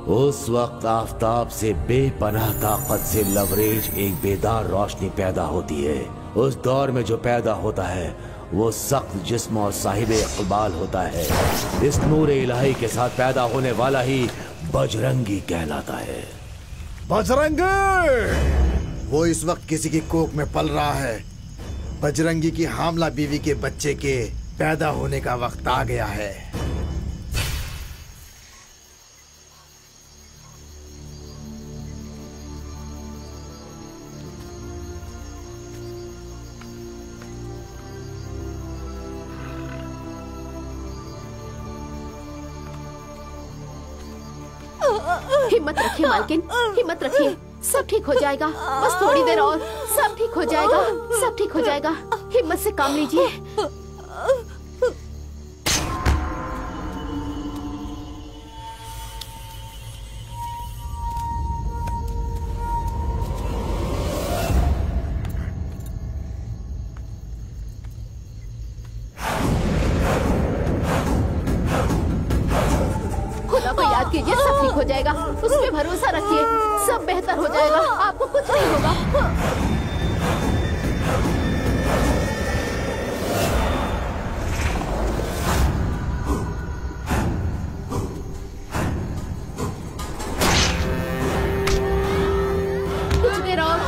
उस वक्त आफताब से बेपनाह ताकत से लवरेज एक बेदार रोशनी पैदा होती है। उस दौर में जो पैदा होता है वो सख्त जिस्म और साहिब इक़बाल होता है। इस नूर इलाही के साथ पैदा होने वाला ही बजरंगी कहलाता है। बजरंगी! वो इस वक्त किसी की कोख में पल रहा है। बजरंगी की हामला बीवी के बच्चे के पैदा होने का वक्त आ गया है। हिम्मत रखिए मालकिन, हिम्मत रखिए, सब ठीक हो जाएगा। बस थोड़ी देर और, सब ठीक हो जाएगा, सब ठीक हो जाएगा। हिम्मत से काम लीजिए। खुदा को याद कीजिए, सब ठीक हो जाएगा। उस पे भरोसा रखिए, सब बेहतर हो जाएगा। आपको कुछ नहीं होगा। कुछ देर और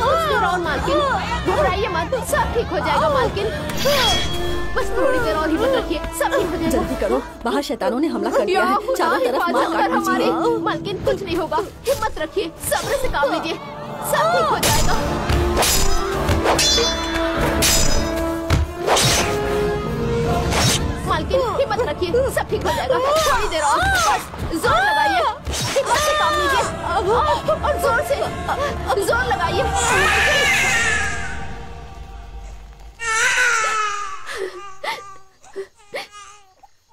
मालकिन, घबराइए मत, सब ठीक हो जाएगा मालकिन। बस थोड़ी देर और हिम्मत रखिए, सब ठीक हो जाएगा। जल्दी करो, बाहर शैतानों ने हमला कर दिया है। चारों तरफ मार काट हमारी मालकिन, कुछ नहीं होगा। हिम्मत रखिए, सब्र से काम लीजिए, सब ठीक हो जाएगा। मालकिन हिम्मत रखिए, सब ठीक हो जाएगा। थोड़ी देर और, बस जोर लगाइए, हिम्मत से काम लीजिए और जोर से जोर लगाइए।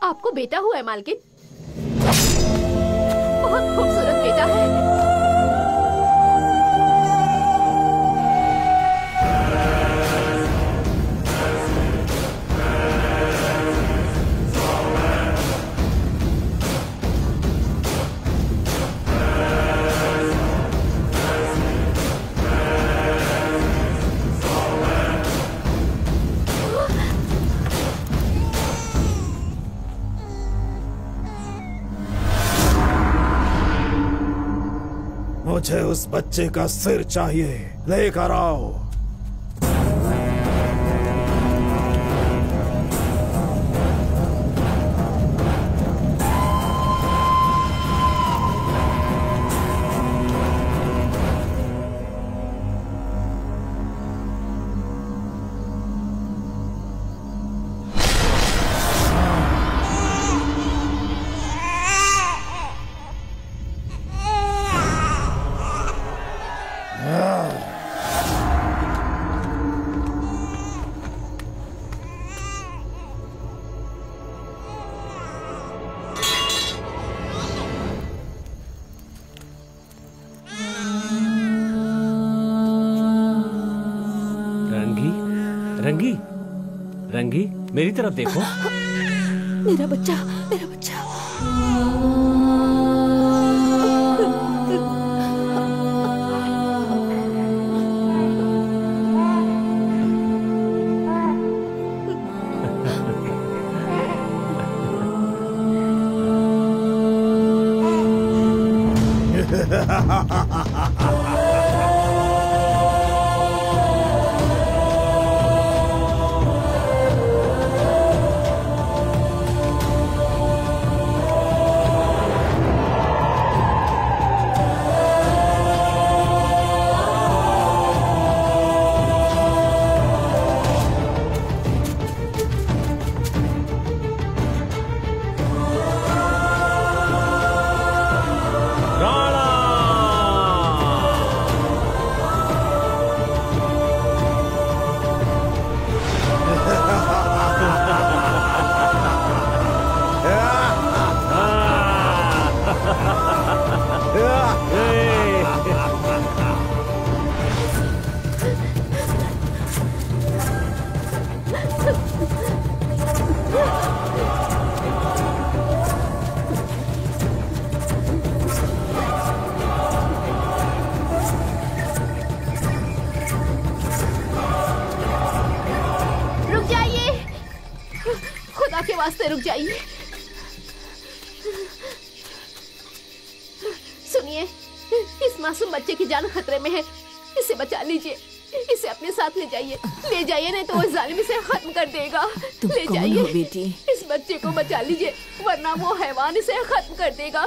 आपको बेटा हुआ है मालकिन, बहुत खूबसूरत बेटा है। मुझे उस बच्चे का सिर चाहिए, लेकर आओ। रंगी, रंगी, मेरी तरफ देखो। मेरा बच्चा, मेरा बच्चा। वास्ते रुक जाइए। सुनिए, इस मासूम बच्चे की जान खतरे में है, इसे बचा लीजिए, इसे अपने साथ ले जाइए, ले जाइए, नहीं तो वो जालिम इसे खत्म कर देगा। तुम ले कौन जाइए हो बेटी? इस बच्चे को बचा लीजिए, वरना वो हैवान इसे खत्म कर देगा।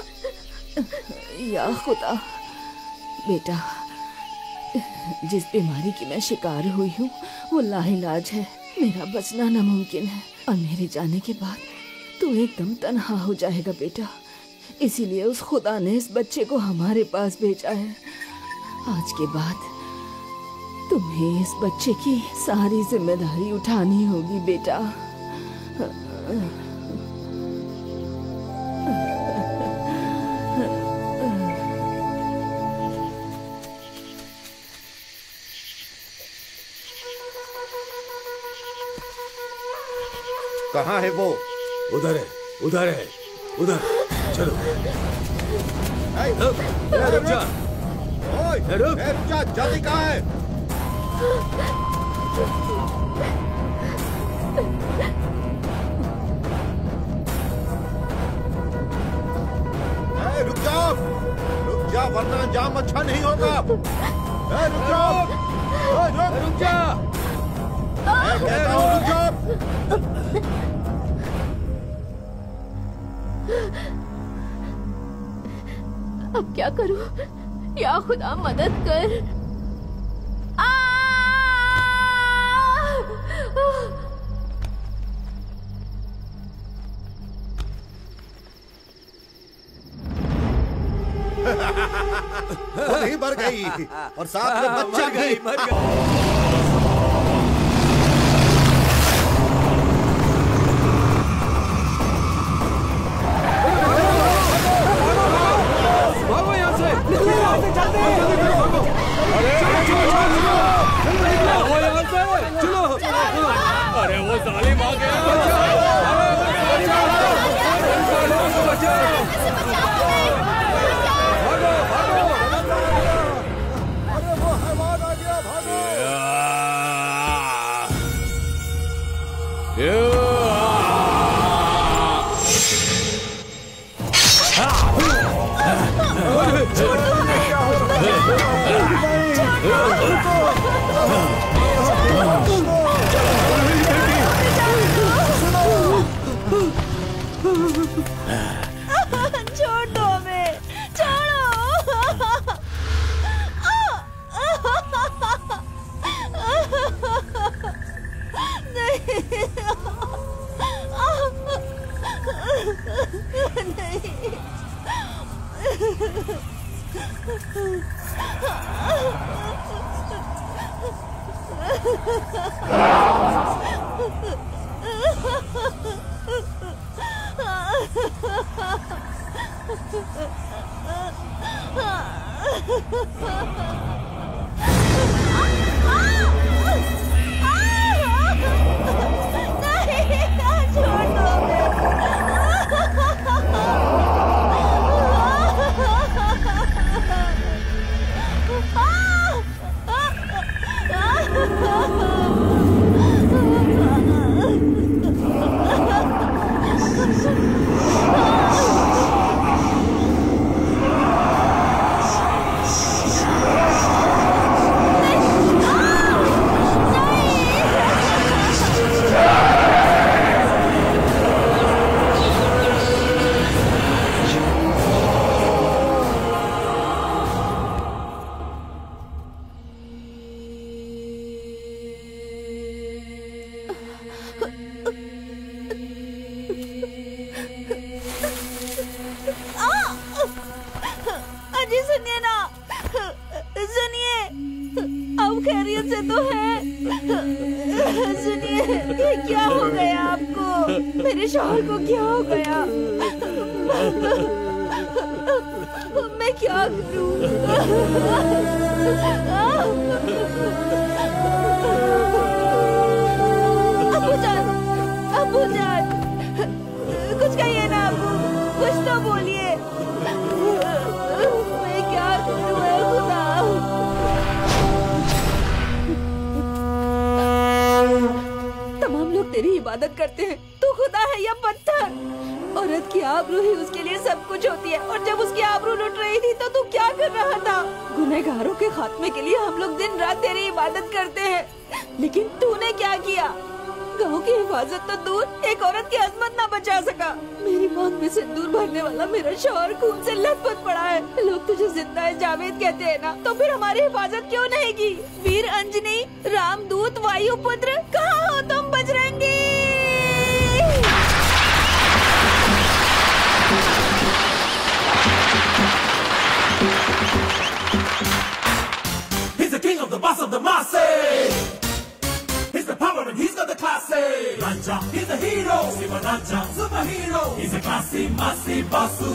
या खुदा, बेटा, जिस बीमारी की मैं शिकार हुई हूँ वो लाइलाज है। मेरा बचना नामुमकिन है और मेरे जाने के बाद तू एकदम तन्हा हो जाएगा बेटा। इसीलिए उस खुदा ने इस बच्चे को हमारे पास भेजा है। आज के बाद तुम्हें इस बच्चे की सारी जिम्मेदारी उठानी होगी बेटा। कहाँ है वो? उधर है, उधर है, उधर। चलो। रुक जा। रुक जा, जल्दी कहाँ है? रुक जा वरना अंजाम अच्छा नहीं होगा। रुक जाओ, रुक जा। मैं कहता हूँ रुक जाओ। अब क्या करूं? या खुदा मदद कर। वो नहीं मर गई और साथ में बच्चा भी मर गया। अरे वो जालिम आ गया। छोड़ दो हमें, अजी सुनिए ना, सुनिए, आप खैरियत से तो हैं? सुनिए, ये क्या हो गया आपको? मेरे शौहर को क्या हो गया? मैं क्या करूं? अब्बू जान, कुछ कहिए ना अब्बू, कुछ तो बोलिए। मैं क्या करूं ऐ खुदा? तमाम लोग तेरी इबादत करते हैं, तू खुदा है या की आबरू ही उसके लिए सब कुछ होती है, और जब उसकी आबरू लुट रही थी तो तू क्या कर रहा था? गुनहगारों के खात्मे के लिए हम लोग दिन रात तेरी इबादत करते हैं, लेकिन तूने क्या किया? गाँव की हिफाजत तो दूर, एक औरत की अजमत न बचा सका। मेरी मौत में सिंदूर भरने वाला मेरा शौहर खून से लथपथ पड़ा है। लोग तुझे जिंदा है जावेद कहते हैं ना, तो फिर हमारी हिफाजत क्यों नहीं की? वीर अंजनी, रामदूत, वायुपुत्र, कहाँ हो तुम Bajrangi? He's the king of the boss of the masses. He's the power and he's got the classy. Raja, he's the hero. Siva Raja, superhero. He's a classy, massy basu.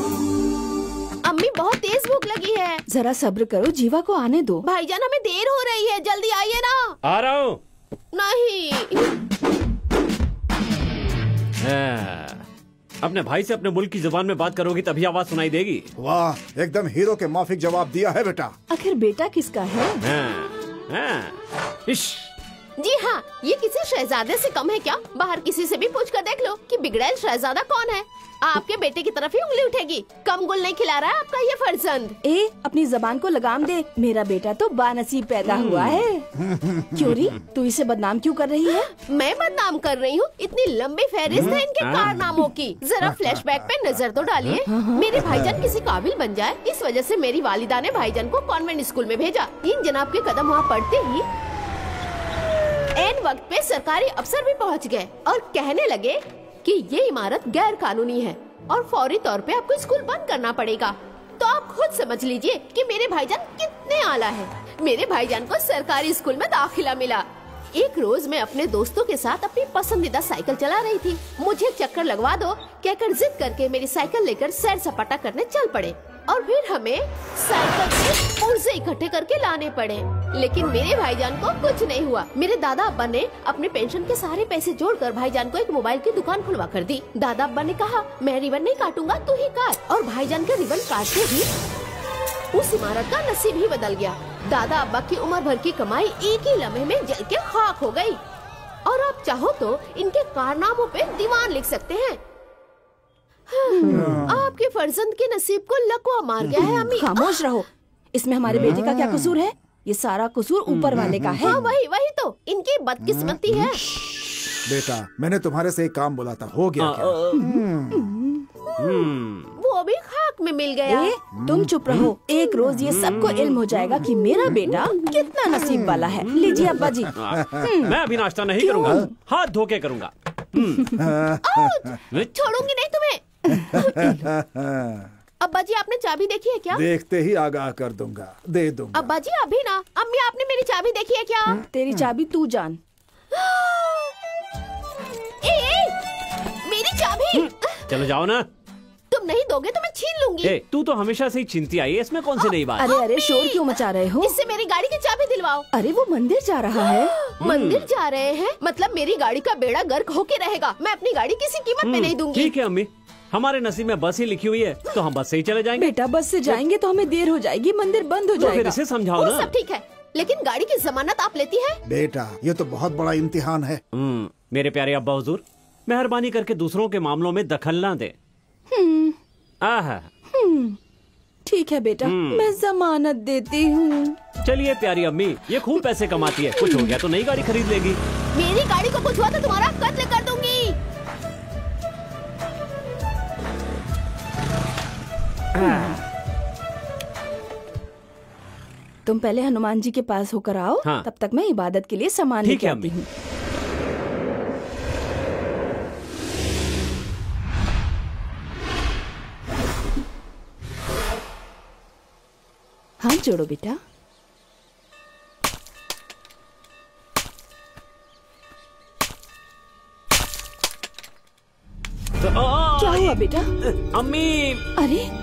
अम्मी बहुत तेज भूख लगी है। जरा सब्र करो, जीवा को आने दो। भाईजान हमें देर हो रही है, जल्दी आइए ना। आ रहा हूँ। नहीं। अपने भाई से अपने मुल्क की जुबान में बात करोगी तभी आवाज सुनाई देगी। वाह, एकदम हीरो के माफिक जवाब दिया है बेटा। आखिर बेटा किसका है? इश। जी हाँ, ये किसी शहजादे से कम है क्या? बाहर किसी से भी पूछ कर देख लो कि बिगड़ैल शहजादा कौन है। आपके बेटे की तरफ ही उंगली उठेगी। कम गुल नहीं खिला रहा है आपका ये फर्जंद। ए, अपनी जबान को लगाम दे। मेरा बेटा तो बानसीब पैदा हुआ है। क्यों री, तू इसे बदनाम क्यों कर रही है? मैं बदनाम कर रही हूँ? इतनी लंबी फहरिस्त है इनके कारनामों की। जरा फ्लैशबैक पे नजर तो डालिए। मेरे भाईजान किसी काबिल बन जाए, इस वजह से मेरी वालिदा ने भाईजान को कॉन्वेंट स्कूल में भेजा। इन जनाब के कदम वहाँ पड़ते ही एन वक्त पे सरकारी अफसर भी पहुँच गए और कहने लगे कि ये इमारत गैर कानूनी है और फौरी तौर पे आपको स्कूल बंद करना पड़ेगा। तो आप खुद समझ लीजिए कि मेरे भाईजान कितने आला है। मेरे भाईजान को सरकारी स्कूल में दाखिला मिला। एक रोज मैं अपने दोस्तों के साथ अपनी पसंदीदा साइकिल चला रही थी। मुझे चक्कर लगवा दो कहकर जिद करके मेरी साइकिल लेकर सैर सपाटा करने चल पड़े और फिर हमें साइकिल से पुर्जे इकट्ठे करके लाने पड़े। लेकिन मेरे भाईजान को कुछ नहीं हुआ। मेरे दादा अब्बा ने अपने पेंशन के सारे पैसे जोड़कर भाईजान को एक मोबाइल की दुकान खुलवा कर दी। दादा अब्बा ने कहा, मैं रिबन नहीं काटूंगा, तू ही काट। और भाईजान के रिबन काटते ही उस इमारत का नसीब ही बदल गया। दादा अब्बा की उम्र भर की कमाई एक ही लम्हे में जल के खाक हो गई। और आप चाहो तो इनके कारनामों पे दीवान लिख सकते हैं। आपके फर्जंद के नसीब को लकवा मार गया है अम्मी। खामोश रहो। इसमें हमारे बेटे का क्या कसूर है? ये सारा कसूर ऊपर वाले का है। हाँ, वही तो इनकी बदकिस्मती है। बेटा, मैंने तुम्हारे से एक काम बोला था, हो गया क्या? वो भी खाक में मिल गया। तुम चुप रहो। एक रोज ये सबको इल्म हो जाएगा कि मेरा बेटा कितना नसीब वाला है। लीजिए अब्बा जी। मैं अभी नाश्ता नहीं करूँगा, हाथ धो के करूँगा। छोड़ूंगी नहीं तुम्हें। अब्बा जी, आपने चाबी देखी है क्या? देखते ही आगाह कर दूंगा, दे दूंगा। अब्बा जी अभी ना। अम्मी, आपने मेरी चाबी देखी है क्या? तेरी चाबी तू जान। मेरी चाबी। चलो जाओ ना। तुम नहीं दोगे तो मैं छीन लूंगी। तू तो हमेशा से ही चिंती आई है, इसमें कौन सी नई बात? अरे शोर क्यों मचा रहे हो? इससे मेरी गाड़ी की चाबी दिलवाओ। अरे वो मंदिर जा रहा है। मंदिर जा रहे हैं? मतलब मेरी गाड़ी का बेड़ा गर्क होके रहेगा। मैं अपनी गाड़ी किसी कीमत पे नहीं दूंगी। ठीक है अम्मी, हमारे नसीब में बस ही लिखी हुई है तो हम बस से ही चले जाएंगे। बेटा, बस से जाएंगे तो हमें देर हो जाएगी, मंदिर बंद हो तो फिर जाएगा। इसे समझाओ ना। सब ठीक है, लेकिन गाड़ी की जमानत आप लेती है? बेटा, ये तो बहुत बड़ा इम्तिहान है। मेरे प्यारे अब्बा हुजूर, मेहरबानी करके दूसरों के मामलों में दखल ना दे। ठीक है बेटा, मैं जमानत देती हूँ। चलिए प्यारी अम्मी, ये खूब पैसे कमाती है, कुछ हो गया तो नई गाड़ी खरीद लेगी। मेरी गाड़ी को कुछ हुआ तो तुम्हारा कत्ल कर दूंगी। तुम पहले हनुमान जी के पास होकर आओ। हाँ। तब तक मैं इबादत के लिए सामान लेके आती हूँ। हाथ जोड़ो बेटा। क्या हुआ बेटा? अम्मी, अरे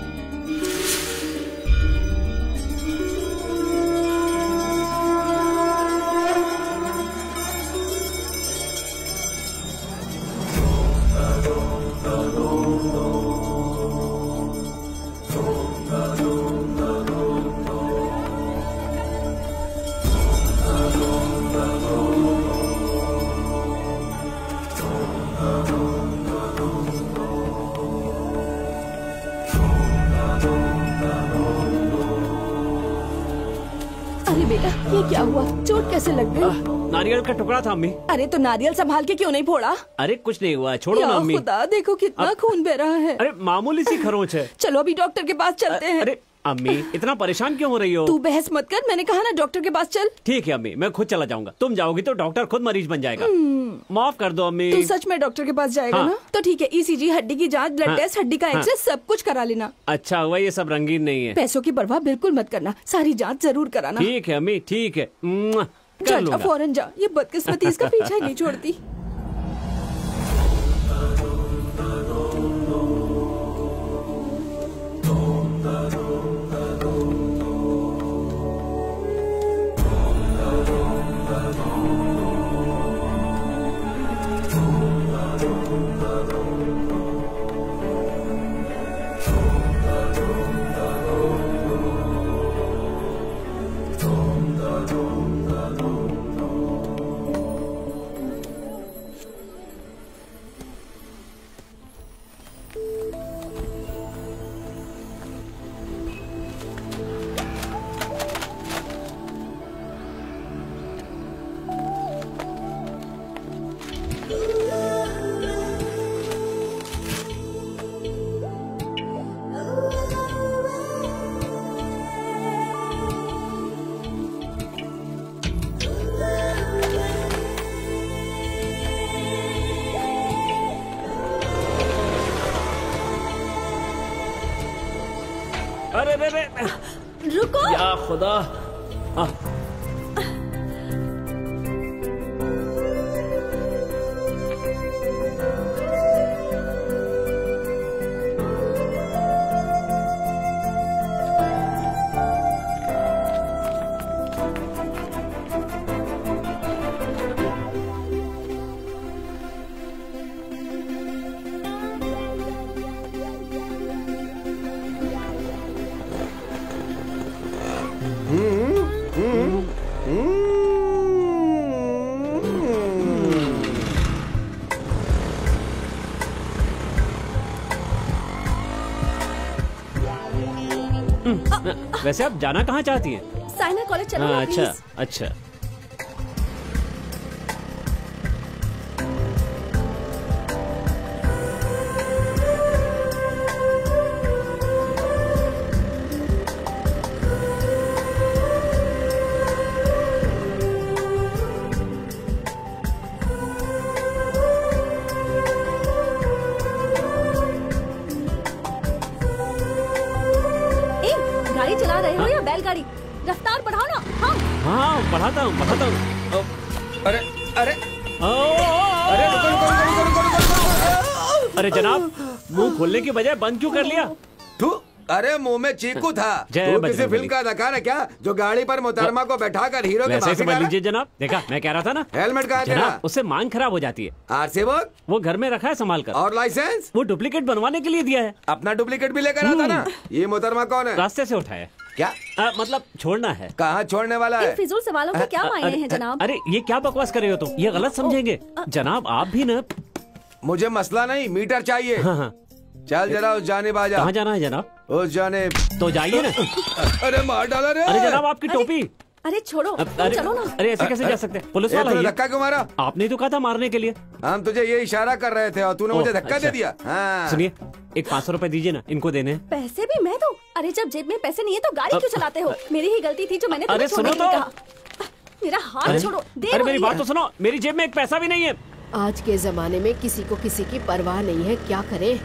बेटा ये क्या हुआ? चोट कैसे लग गई? नारियल का टुकड़ा था अम्मी। अरे तो नारियल संभाल के क्यों नहीं फोड़ा? अरे कुछ नहीं हुआ, छोड़ो ना या अम्मी। खुदा, देखो कितना खून बह रहा है। अरे मामूली सी खरोंच है। चलो अभी डॉक्टर के पास चलते हैं। अरे अम्मी इतना परेशान क्यों हो रही हो? तू बहस मत कर, मैंने कहा ना डॉक्टर के पास चल। ठीक है अम्मी, मैं खुद चला जाऊंगा। तुम जाओगी तो डॉक्टर खुद मरीज बन जाएगा। माफ कर दो अम्मी। तू सच में डॉक्टर के पास जाएगा हाँ। ना? तो ठीक है, ईसीजी, हड्डी की जांच, ब्लड हाँ। टेस्ट, हड्डी का एक्सरे सब कुछ करा लेना। अच्छा हुआ ये सब रंगीन नहीं है। पैसों की परवाह बिल्कुल मत करना, सारी जांच जरूर कराना। ठीक है अम्मी, ठीक है। कर जा लूंगा। फौरन जा, ये बदकिस्मती इसका पीछा ही नहीं छोड़ती। अरे रे रे, रुको। या खुदा। वैसे आप जाना कहाँ चाहती हैं? साइना कॉलेज चलो ना, अच्छा प्लीज। अच्छा। गाड़ी चला रहे हो या बैलगाड़ी? रफ्तार बढ़ाओ ना। हाँ हाँ बढ़ाता हूँ बढ़ाता हूँ। अरे अरे अरे अरे जनाब, मुंह खोलने की बजाय बंद क्यों कर लिया? तू अरे मुंह में चीकू था। जय तू बजरंग किसी फिल्म बली। का अदाकार है क्या, जो गाड़ी पर मोहतरमा को बैठाकर हीरो के वैसे ही भाषण समझ कर लीजिए जनाब। देखा मैं कह रहा था ना। हेलमेट कहाँ है तेरा? जनाब उससे मांग खराब हो जाती है। आरसी बुक वो घर में रखा है संभाल कर। और लाइसेंस? वो डुप्लीकेट बनवाने के लिए दिया है। अपना डुप्लीकेट भी लेकर आता ना। ये मोहतरमा कौन है? रास्ते से उठाया। क्या मतलब छोड़ना है। कहाँ छोड़ने वाला है? फिजूल सवालों के क्या मायने हैं जनाब? अरे ये क्या बकवास कर रहे हो तुम? ये गलत समझेंगे जनाब। आप भी ना। मुझे मसला नहीं, मीटर चाहिए। हाँ हाँ। चल जरा उस जाने बाजा। कहाँ जाना है जनाब? उस जाने। तो जाइए ना। अरे मार डाला रे। अरे जनाब आपकी टोपी। अरे छोड़ो, अरे चलो ना। अरे ऐसे कैसे जा सकते हैं? पुलिस वाला तूने ही है। धक्का क्यों मारा? आपने तो कहा था मारने के लिए। हम तुझे ये इशारा कर रहे थे और तूने मुझे ओह, धक्का अच्छा। दे दिया। हाँ। सुनिए, एक 500 रुपए दीजिए ना, इनको देने हैं। पैसे भी मैं दूं? अरे जब जेब में पैसे नहीं है तो गाड़ी क्यों चलाते हो? मेरी ही गलती थी जो मैंने अरे तुम्हें छोड़ने सुनो के लिए तो। कहा। मेरा हाथ छोड़ो। दे अरे दो मेरी ये। बात तो सुनो, मेरी जेब में एक पैसा भी नहीं है। आज के जमाने में किसी को किसी की परवाह नहीं है, क्या करे?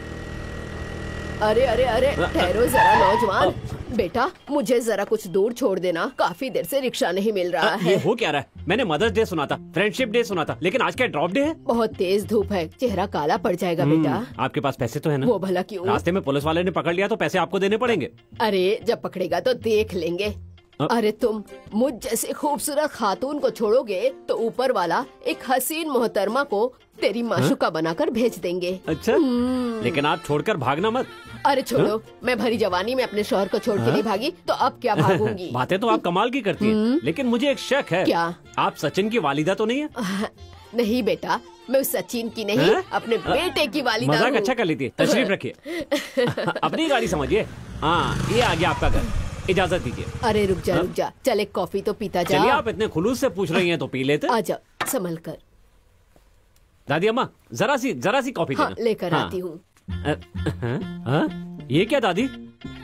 अरे अरे अरे ठहरो जरा नौजवान। बेटा मुझे जरा कुछ दूर छोड़ देना, काफी देर से रिक्शा नहीं मिल रहा ये है। हो क्या रहा है? मैंने मदर्स डे सुना था, फ्रेंडशिप डे सुना था, लेकिन आज क्या ड्रॉप डे है? बहुत तेज धूप है, चेहरा काला पड़ जाएगा बेटा। आपके पास पैसे तो है ना? वो भला क्यों? रास्ते में पुलिस वाले ने पकड़ लिया तो पैसे आपको देने पड़ेंगे। अरे जब पकड़ेगा तो देख लेंगे। अरे तुम मुझ जैसे खूबसूरत खातून को छोड़ोगे तो ऊपर वाला एक हसीन मोहतरमा को तेरी माशुका बनाकर भेज देंगे। अच्छा, लेकिन आप छोड़कर भागना मत। अरे छोड़ो, मैं भरी जवानी में अपने शौहर को छोड़ के नहीं भागी, तो अब क्या भागूंगी? बातें तो आप कमाल की करती हैं, लेकिन मुझे एक शक है। क्या? आप सचिन की वालिदा तो नहीं है? नहीं बेटा, मैं उस सचिन की नहीं, हैं? अपने बेटे की वालिदा मजाक हूँ। अच्छा कर लीजिए, तशरीफ रखिए। अपनी गाड़ी समझिए। हाँ, ये आ गया आपका घर। इजाजत दीजिए। अरे रुक जा, चल एक कॉफी तो पीता जा। चलिए, आप इतने खुलूस से पूछ रही हैं तो पी लेते। आजा, संभल कर। दादी अम्मा, जरा सी कॉफी देना। लेकर आती हूँ। ये क्या दादी,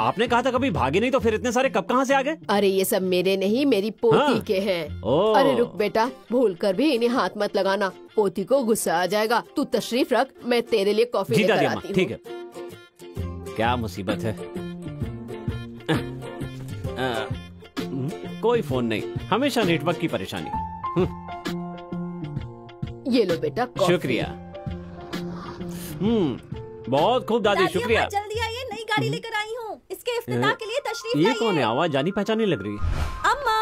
आपने कहा था कभी भागे नहीं, तो फिर इतने सारे कप कहाँ से आ गए? अरे ये सब मेरे नहीं, मेरी पोती के हैं। अरे रुक बेटा, भूल कर भी इन्हें हाथ मत लगाना, पोती को गुस्सा आ जाएगा। तू तशरीफ रख, मैं तेरे लिए कॉफी लेकर आती हूँ। ठीक है। क्या मुसीबत है। कोई फोन नहीं, हमेशा नेटवर्क की परेशानी। ये लो बेटा कॉफी। शुक्रिया। बहुत खूब दादी, शुक्रिया। जल्दी आइए, नई गाड़ी लेकर आई हूँ, इसके इफ्तिताह के लिए तशरीफ लाइए। ये कौन है? आवाज जानी पहचानी लग रही है। अम्मा,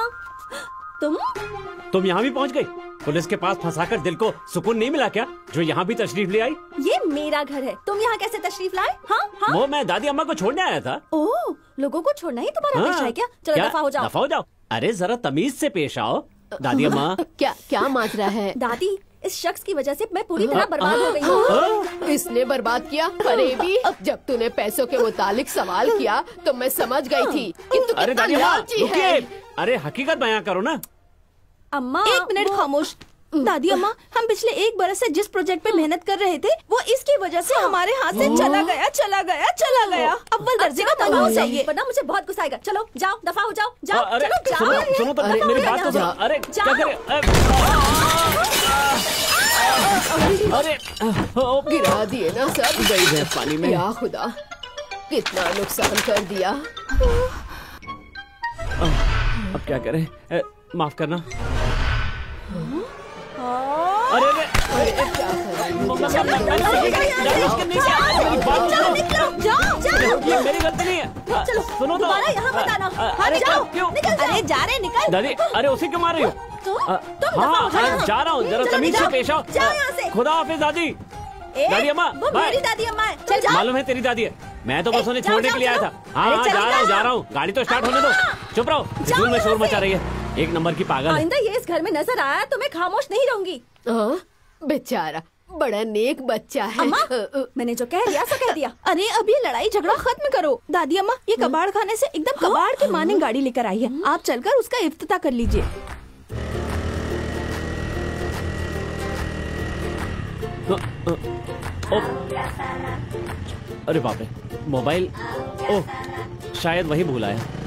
तुम यहाँ भी पहुँच गई? पुलिस के पास फंसाकर दिल को सुकून नहीं मिला क्या, जो यहाँ भी तशरीफ ले आई? ये मेरा घर है, तुम यहाँ कैसे तशरीफ लाए? हाँ? वो मैं दादी अम्मा को छोड़ने आया था। ओह, लोगों को छोड़ना ही तुम्हारा पेशा है क्या? चलो दफा हो जाओ। दफा हो जाओ। अरे जरा तमीज से पेश आओ दादी अम्मा। क्या माजरा है? दादी, इस शख्स की वजह से मैं पूरी तरह बर्बाद हो गई हूँ। इसने बर्बाद किया? अरे भी, जब तूने पैसों के मुतालिक सवाल किया तो मैं समझ गई थी कि तू कितना लालची है। अरे हकीकत बयां करो ना। अम्मा, एक मिनट खामोश। दादी अम्मा, हम पिछले 1 बरस से जिस प्रोजेक्ट पे मेहनत कर रहे थे, वो इसकी वजह से हमारे हाथ से चला गया। अव्वल दर्जे का तनख्वाह चाहिए, वरना मुझे बहुत गुस्सा आएगा। चलो जाओ, दफा हो जाओ। अरे सुनो तो मेरी बात तो सुनो। अरे क्या करे? अरे गिरा दिए ना सब, गई है पानी में। या खुदा, कितना नुकसान कर दिया। अब क्या करें? माफ करना। अरे ये मेरी गलती नहीं है। सुनो तो, यहाँ मत आना। क्यों? अरे जा रहे, निकल। दादी, अरे उसे क्यों मार रही हो? हाँ, जा रहा हूँ, जरा तमीज से पेश आओ। खुदा हाफिज दादी। दादी अम्मा, मेरी दादी अम्मा है। चल जा। मालूम है तेरी दादी है, मैं तो बस उन्हें छोड़ने के लिए आया था। हाँ, जा रहा हूँ। गाड़ी तो स्टार्ट होने दो। चुप रहो, स्कूल में शोर मचा रही है। एक नंबर की पागल। आइंदा ये इस घर में नजर आया तो मैं खामोश नहीं रहूंगी। बेचारा बड़ा नेक बच्चा है। अम्मा, मैंने जो कह दिया सो कह दिया। अरे अब ये लड़ाई झगड़ा खत्म करो। दादी अम्मा, ये कबाड़ खाने से एकदम कबाड़ के माने गाड़ी लेकर आई है, आप चलकर उसका इफ्तिताह कर लीजिए। अरे बाप रे, मोबाइल। ओह, शायद वही भूला है।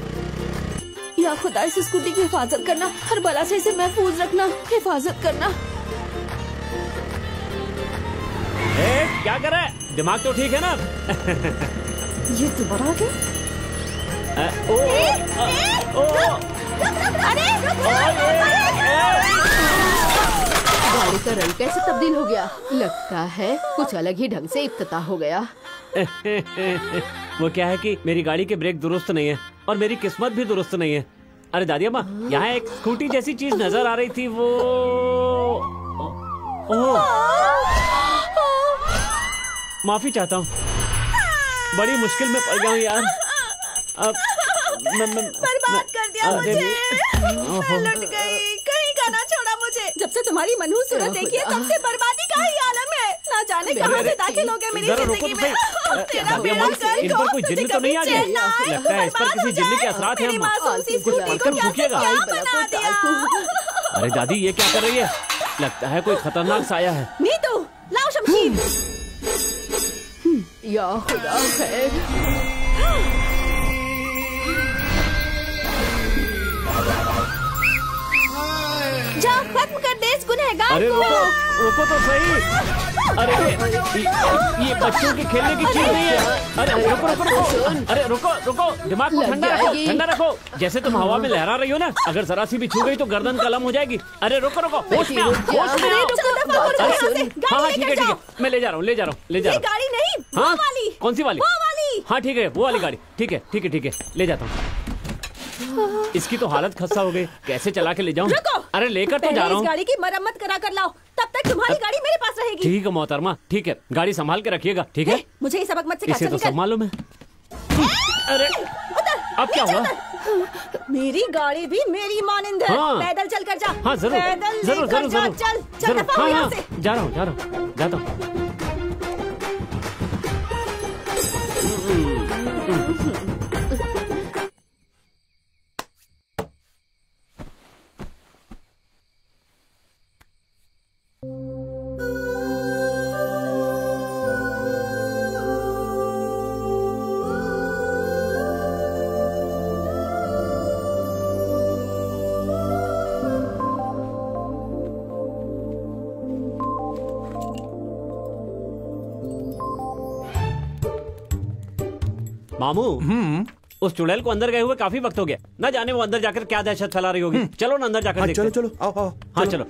या खुदा, इस स्कूटी की हिफाजत करना, हर बला से इसे महफूज रखना, हिफाजत करना। क्या कर रहा है? दिमाग तो ठीक है ना? ये दोबारा आ गया। गाड़ी का रंग कैसे तब्दील हो गया? लगता है कुछ अलग ही ढंग से इफ्तिताह हो गया। वो क्या है कि मेरी गाड़ी के ब्रेक दुरुस्त नहीं है और मेरी किस्मत भी दुरुस्त नहीं है। अरे दादी अम्मा, यहाँ एक स्कूटी जैसी चीज नजर आ रही थी, वो माफी चाहता हूँ, बड़ी मुश्किल में पड़ गया हूँ यार। अब बर्बाद कर दिया मुझे। मैं लुट गई, कहीं का ना छोड़ा मुझे। जब से तुम्हारी मनहूस सूरत देखी है, तब से बर्बादी का ही आलम है। ना जाने कहाँ से दाखिल हो गए मेरी जिंदगी में। तेरा बेड़ा गर्क इन पर कोई जिन्न तो नहीं आ गया? लगता है इस पर किसी जिन्न के असरात हैं। अम्मा, कुछ पढ़कर भूखिएगा। अरे दादी, ये क्या कर रही है? लगता है कोई खतरनाक साया है। नीतू, लाओ शमशीर। या खुदा खैर। जा, खत्म कर दे इस गुनहगार को। अरे रुको तो सही। अरे ये बच्चों के खेलने की चीज नहीं है। अरे रुको। अरे रुको, दिमाग को ठंडा रखो। जैसे तुम हवा में लहरा रही हो ना, अगर जरा सी भी छू गई तो गर्दन कलम हो जाएगी। अरे रुको, होश में आओ। हाँ, ठीक है, मैं ले जा रहा हूँ। गाड़ी नहीं, हाँ, वो वाली। कौन सी वाली? वो वाली। हाँ ठीक है, वो वाली गाड़ी। ठीक है, ले जाता हूँ। इसकी तो हालत खस्ता हो गई, कैसे चला के ले जाऊं? अरे लेकर तो जा रहा हूँ। गाड़ी की मरम्मत करा कर लाओ, तब तक तुम्हारी गाड़ी मेरे पास रहेगी। ठीक है मोहतरमा, ठीक है, गाड़ी संभाल के रखिएगा। ठीक है, मुझे ये सबक मत सिखा। इसे तो सब मालूम है। अरे अब क्या हुआ? मेरी गाड़ी भी मेरी मानिंद है। हाँ। पैदल चल कर जा। हाँ जरूर, चल दफा हो यहाँ से। जा रहा हूँ, जाता हूँ। मामू उस चुड़ैल को अंदर गए हुए काफी वक्त हो गया, न जाने वो अंदर जाकर क्या दहशत फैला रही होगी। चलो ना अंदर जाकर देखते हैं। चलो चलो आओ आओ। हाँ चलो।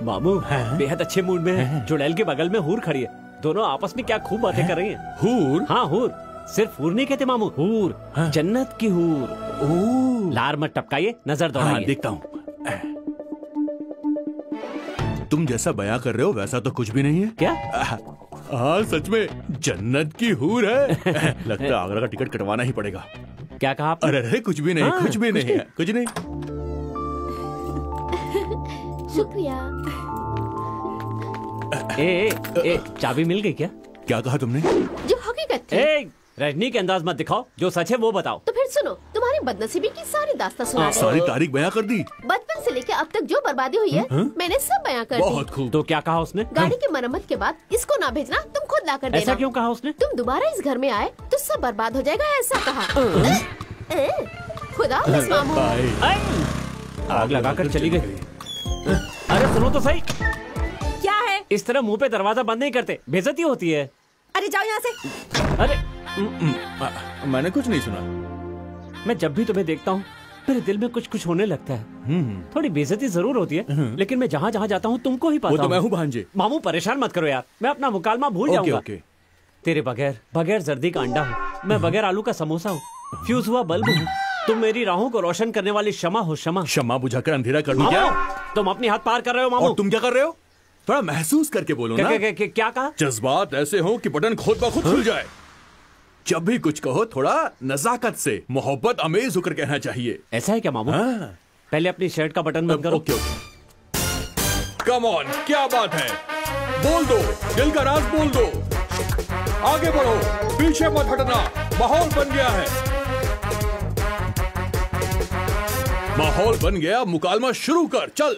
मामू बेहद अच्छे मूड में है। चुड़ैल के बगल में हूर खड़ी है, दोनों आपस में क्या खूब बातें कर रही हैं। हूर? हाँ हूर, सिर्फ हूर नहीं कहते मामू, हूर जन्नत की हूर। लार मत टपकाइए, नजर दौड़ाइए। हाँ, देखता हूँ। तुम जैसा बयां कर रहे हो वैसा तो कुछ भी नहीं है। क्या? हाँ सच में जन्नत की हूर है। लगता है आगरा का टिकट कटवाना ही पड़ेगा। क्या कहा आपने? अरे कुछ भी नहीं, कुछ भी नहीं है, कुछ नहीं। शुक्रिया। ए, चाबी मिल गई क्या? क्या कहा तुमने? जो हकीकत थी। रजनी के अंदाज मत दिखाओ, जो सच है वो बताओ। तो फिर सुनो, तुम्हारी बदनसीबी की सारी दास्तां सुना दो। सारी तारीख बयां कर दी। बचपन से लेकर अब तक जो बर्बादी हुई है मैंने सब बयां कर दी। बहुत खूब। तो क्या कहा उसने? गाड़ी की मरम्मत के बाद इसको ना भेजना, तुम खुद ला कर देना। ऐसा क्यों कहा उसने? तुम दोबारा इस घर में आए तो सब बर्बाद हो जाएगा, ऐसा कहा। खुदा हाफिज़ मामू। आग लगाकर चली गई। अरे सुनो तो सही, क्या है? इस तरह मुंह पे दरवाजा बंद नहीं करते, बेइज्जती होती है। अरे जाओ यहाँ से। अरे मैंने कुछ नहीं सुना। मैं जब भी तुम्हें देखता हूँ मेरे दिल में कुछ कुछ होने लगता है। थोड़ी बेइज्जती जरूर होती है, लेकिन मैं जहाँ जहाँ जाता हूँ तुमको ही पाता हूँ। वो तो मैं हूँ भांजे। मामू परेशान मत करो यार, मैं अपना मुकालमा भूल जाऊंगा। तेरे बगैर जर्दी का अंडा हूँ मैं, बगैर आलू का समोसा हूँ, फ्यूज हुआ बल्ब हूँ। तुम मेरी राहों को रोशन करने वाली शमा हो। शमा बुझाकर अंधेरा कर दूं क्या? तुम अपनी हाथ पार कर रहे हो मामू। और तुम क्या कर रहे हो? थोड़ा महसूस करके बोलो ना। क्या कहा? जज्बात ऐसे हो कि बटन खुद ब खुद खुल जाए। जब भी कुछ कहो थोड़ा नजाकत से, मोहब्बत अमेज होकर कहना चाहिए। ऐसा है क्या मामू? पहले अपनी शर्ट का बटन बंद करो। ओके। कम ऑन, क्या बात है? बोल दो, दिल का राज बोल दो। आगे बढ़ो, पीछे मत हटना, माहौल बन गया है। माहौल बन गया, मुकालमा शुरू कर, चल।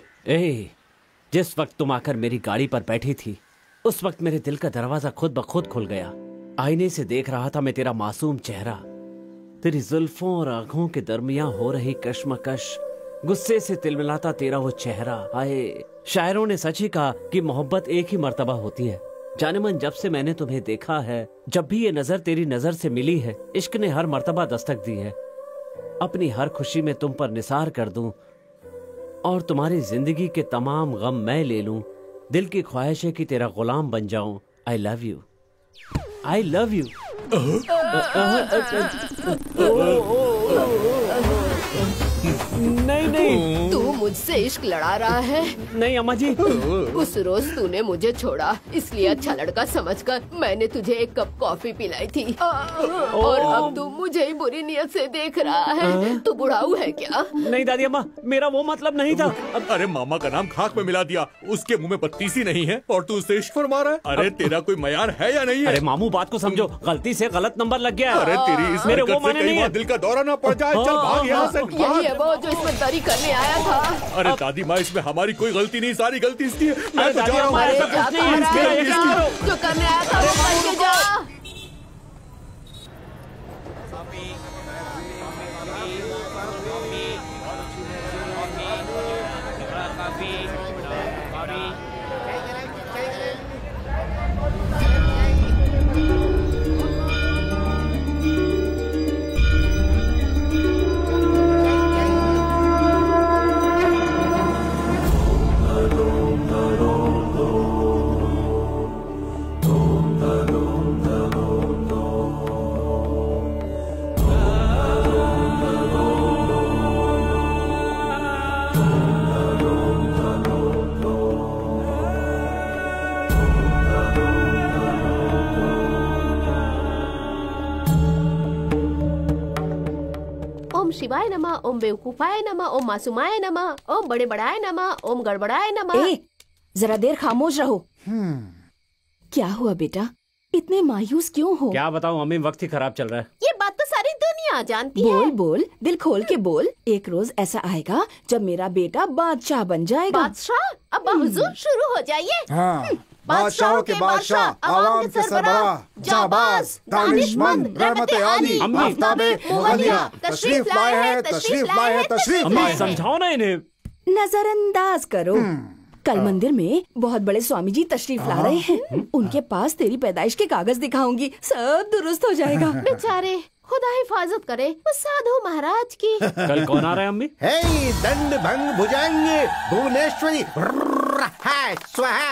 जिस वक्त तुम आकर मेरी गाड़ी पर बैठी थी उस वक्त मेरे दिल का दरवाजा खुद ब खुद खुल गया। आईने से देख रहा था मैं तेरा मासूम चेहरा, तेरी जुल्फों और आंखों के दरमियां हो रही कश्मकश, गुस्से से तिलमिलाता तेरा वो चेहरा। हाय, शायरों ने सच ही कहा कि मोहब्बत एक ही मर्तबा होती है। जाने मन जब से मैंने तुम्हें देखा है, जब भी ये नजर तेरी नजर से मिली है, इश्क ने हर मर्तबा दस्तक दी है। अपनी हर खुशी में तुम पर निसार कर दूं और तुम्हारी जिंदगी के तमाम गम मैं ले लूं। दिल की ख्वाहिश है कि तेरा गुलाम बन जाऊं। I love you, I love you. नहीं, तू मुझसे इश्क लड़ा रहा है। नहीं अम्मा जी, उस रोज तूने मुझे छोड़ा, इसलिए अच्छा लड़का समझकर मैंने तुझे एक कप कॉफी पिलाई थी, और अब तू मुझे ही बुरी नियत से देख रहा है। तू बुढ़ाऊ है क्या? नहीं दादी अम्मा, मेरा वो मतलब नहीं था। अरे मामा का नाम खाक में मिला दिया, उसके मुंह में पत्तीसी नहीं है और तू उसे इश्क फरमा रहा है। अरे तेरा कोई मयार है या नहीं है? अरे मामू बात को समझो, गलती से गलत नंबर लग गया। अरे तेरी इस मेरे वो हरकत से माने कई नहीं बार है। दिल का दौरा ना पड़ जाए। चल भाग यहाँ से, यही भाग। है वो जो इसमें दरी करने आया था। अरे दादी माँ, इसमें हमारी कोई गलती नहीं, सारी गलती इसकी है। मैं तो दादी जा रहा हूँ। अम्मा, अरे ऐसा जा कुछ नहीं है, जा, जो करने आया था वो करके जा। शिवाय नमः, ओम बेवकूफाय नमः, ओम मासूमाय नमः, ओम बड़े बड़ाय नमः, ओम गड़बड़ाय नमः। जरा देर खामोश रहो। क्या हुआ बेटा, इतने मायूस क्यों हो? क्या बताऊं अम्मी, वक्त ही खराब चल रहा है। ये बात तो सारी दुनिया जानती है। बोल बोल, दिल खोल के बोल। एक रोज ऐसा आएगा जब मेरा बेटा बादशाह बन जाएगा। बादशाह? अब्बा हुजूर शुरू हो जाइए। हाँ, बादशाहों के बादशाह, आवाम के सरबराह, जाबाज, दानिशमंद, रहमत आली, आफ्ताबे मुगनिया, तशरीफ लाए हैं, तशरीफ लाए हैं, तशरीफ लाए हैं। समझाओ ना इन्हें। नजरअंदाज करो। कल मंदिर में बहुत बड़े स्वामी जी तशरीफ ला रहे हैं। उनके पास तेरी पैदाइश के कागज दिखाऊंगी, सब दुरुस्त हो जाएगा। बेचारे, खुदा हिफाजत करे उस साधु महाराज की। कल कौन आ रहा है अम्मी? हे दंड भंग भुजंग भुवनेश्वरी स्वाहा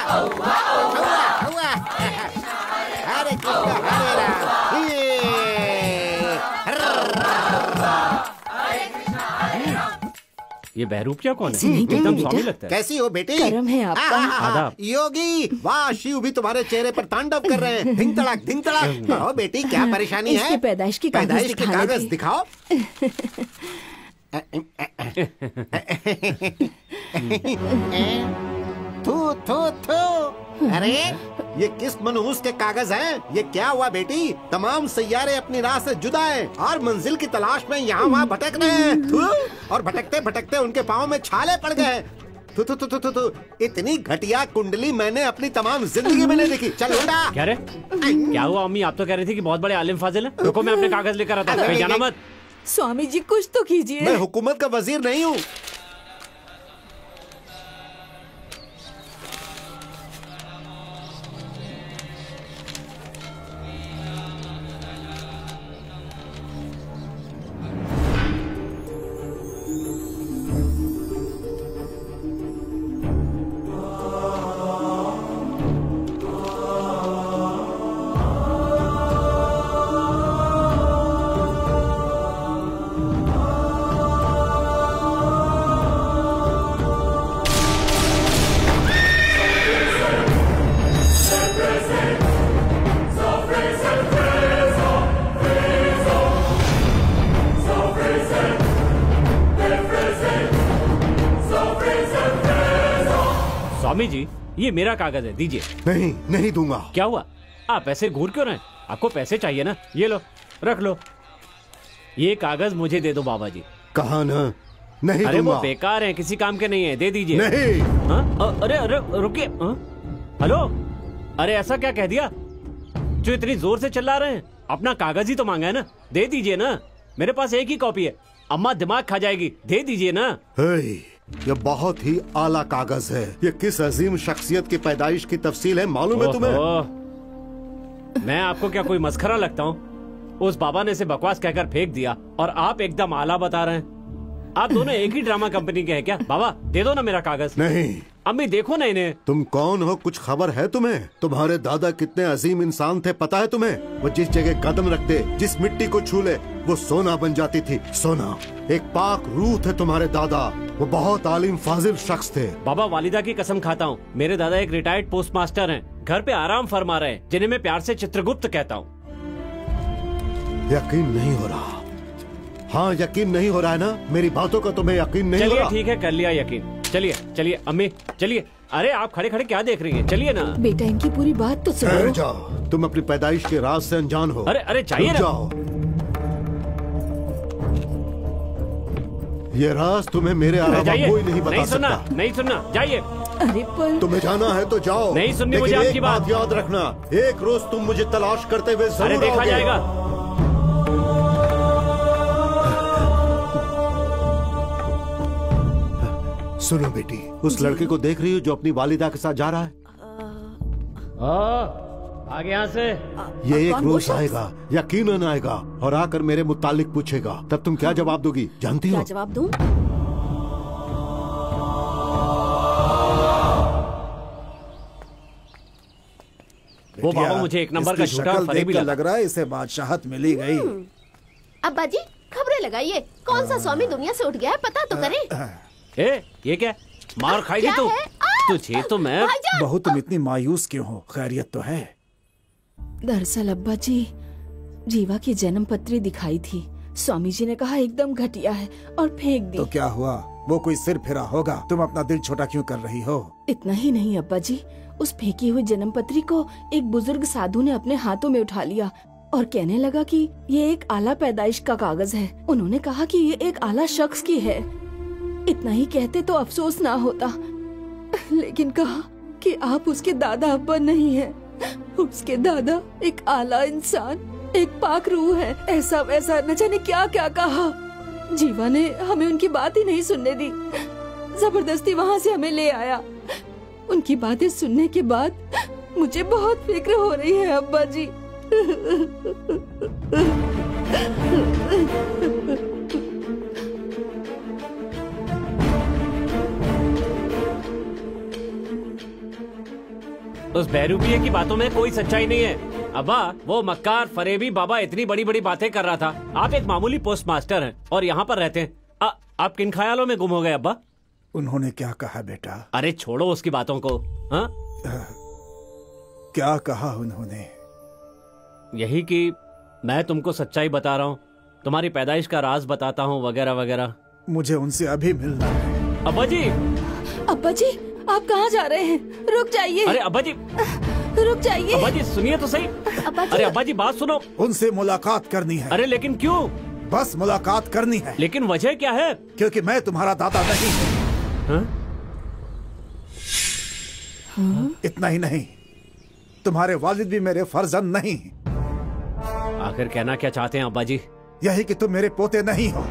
हरे कृष्ण हरे राम। ये बहरूप क्या कौन ऐसे है? नहीं कहते एकदम बेटा। स्वामी लगता है। कैसी हो बेटी? करम है आपका। आदाब। योगी, वाह शिव भी तुम्हारे चेहरे पर तांडव कर रहे हैं। धिंग तड़ाक धिंग तड़ाक। आओ बेटी, क्या परेशानी है? इसके पैदाइश के कागज पैदाइश के दिखाने कागज थे। दिखाओ। थू थू थू। अरे ये किस मनहूस के कागज हैं? ये क्या हुआ बेटी? तमाम सैयारे अपनी राह से जुदा हैं और मंजिल की तलाश में यहाँ वहाँ भटक रहे हैं। थू, और भटकते भटकते उनके पाँव में छाले पड़ गए। थू थू थू थू थू थू। इतनी घटिया कुंडली मैंने अपनी तमाम जिंदगी में नहीं देखी। चल उठा। क्या रे? क्या हुआ अम्मी? आप तो कह रही थी कि बहुत बड़े आलिम फाजिल हैं। रुको, मैं अपने कागज लेकर आता हूँ। कहीं जाना मत। स्वामी जी कुछ तो कीजिए। मैं हुकूमत का वजीर नहीं हूँ। स्वामी जी, ये मेरा कागज है, दीजिए। नहीं, नहीं दूंगा। क्या हुआ? आप ऐसे घूर क्यों रहे हैं? आपको पैसे चाहिए ना? ये लो, रख लो। ये कागज मुझे दे दो बाबा जी। कहा ना, नहीं अरे दूंगा। वो बेकार है, किसी काम के नहीं है, दे दीजिए। नहीं। हाँ? अरे अरे रुकिए। हाँ? हेलो, अरे ऐसा क्या कह दिया जो इतनी जोर से चिल्ला रहे हैं? अपना कागज ही तो मांगा है ना, दे दीजिए ना। मेरे पास एक ही कॉपी है, अम्मा दिमाग खा जाएगी, दे दीजिए ना। ये बहुत ही आला कागज है। ये किस अजीम शख्सियत की पैदाइश की तफसील है, मालूम है तुम्हें? मैं आपको क्या कोई मस्खरा लगता हूँ? उस बाबा ने इसे बकवास कहकर फेंक दिया और आप एकदम आला बता रहे हैं। आप दोनों एक ही ड्रामा कंपनी के हैं क्या? बाबा दे दो ना मेरा कागज। नहीं। अम्मी देखो ना इन्हें। तुम कौन हो, कुछ खबर है तुम्हें? तुम्हारे दादा कितने अजीम इंसान थे, पता है तुम्हें? वो जिस जगह कदम रखते, जिस मिट्टी को छू ले, वो सोना बन जाती थी। सोना। एक पाक रूह थे तुम्हारे दादा। वो बहुत आलिम फाजिल शख्स थे। बाबा वालिदा की कसम खाता हूँ, मेरे दादा एक रिटायर्ड पोस्ट मास्टर हैं, घर पे आराम फरमा रहे हैं, जिन्हें मैं प्यार से चित्रगुप्त कहता हूँ। यकीन नहीं हो रहा। हाँ, यकीन नहीं हो रहा है ना? मेरी बातों का तुम्हें यकीन नहीं हो रहा? चलिए ठीक है, कर लिया यकीन। चलिए चलिए अम्मी, चलिए। अरे आप खड़े खड़े क्या देख रही हैं? चलिए ना। बेटा इनकी पूरी बात तो ठहर सुनो। जाओ, तुम अपनी पैदाइश के राज से अनजान हो। अरे अरे चाहिए रुक ना। जाओ। ये राज तुम्हें मेरे अलावा जाइए। कोई नहीं बता नहीं सुनना, सकता। नहीं सुनना, जाइए। अरे पर तुम्हें जाना है तो जाओ। नहीं सुननी मुझे लेकिन आपकी एक बात। याद रखना, एक रोज तुम मुझे तलाश करते हुए अरे जरूर देखा आओगे। जाएगा। सुनो बेटी, उस लड़के को देख रही हो जो अपनी वालिदा के साथ जा रहा है? आगे यहाँ से। ये एक रोज आएगा, यकीनन आएगा, और आकर मेरे मुतालिक पूछेगा। तब तुम क्या जवाब दोगी, जानती हो? क्या जवाब दूं? वो बाबा मुझे एक नंबर का इसकी झूठा शक्ल फरेबी देख के लगा। लग रहा है इसे बादशाहत मिली गई। अब्बा जी खबरें लगाइए, कौन सा स्वामी दुनिया से उठ गया है, पता तो करें। ए, ये क्या? मार खाएगी क्या तू? है? तुझे तो मैं। भाईजान! बहुत तुम इतनी मायूस क्यों हो? खैरियत तो है? दरअसल अब्बा जी, जीवा की जन्म पत्री दिखाई थी। स्वामी जी ने कहा एकदम घटिया है और फेंक दी। तो क्या हुआ? वो कोई सिर फिरा होगा। तुम अपना दिल छोटा क्यों कर रही हो? इतना ही नहीं अब्बा जी, उस फेंकी हुई जन्म पत्री को एक बुजुर्ग साधु ने अपने हाथों में उठा लिया और कहने लगा कि ये एक आला पैदाइश का कागज है। उन्होंने कहा कि ये एक आला शख्स की है। इतना ही कहते तो अफसोस ना होता, लेकिन कहा कि आप उसके दादा अब्बा नहीं हैं। उसके दादा एक आला इंसान, एक पाक रूह है। ऐसा वैसा न जाने क्या क्या कहा। जीवा ने हमें उनकी बात ही नहीं सुनने दी। जबरदस्ती वहाँ से हमें ले आया। उनकी बातें सुनने के बाद मुझे बहुत फिक्र हो रही है अब्बा जी। उस बहरूपिये की बातों में कोई सच्चाई नहीं है अब्बा। वो मक्कार फरेबी बाबा इतनी बड़ी बड़ी बातें कर रहा था। आप एक मामूली पोस्ट मास्टर हैं और यहाँ पर रहते हैं। आप किन ख्यालों में गुम हो गए अब्बा? उन्होंने क्या कहा बेटा? अरे छोड़ो उसकी बातों को। हाँ क्या कहा उन्होंने? यही कि मैं तुमको सच्चाई बता रहा हूँ, तुम्हारी पैदाइश का राज बताता हूँ वगैरह वगैरह। मुझे उनसे अभी मिलना है। अब्बा जी! अब्बा जी आप कहाँ जा रहे हैं? रुक जाइए। अरे अब्बा जी रुक जाइए। अब्बा जी सुनिए तो सही। अरे अब्बा जी बात सुनो। उनसे मुलाकात करनी है। अरे लेकिन क्यों? बस मुलाकात करनी है। लेकिन वजह क्या है? क्योंकि मैं तुम्हारा दादा नहीं हूँ। इतना ही नहीं, तुम्हारे वालिद भी मेरे फर्जंद नहीं। आखिर कहना क्या चाहते हैं अब्बा जी? यही कि तुम मेरे पोते नहीं हो।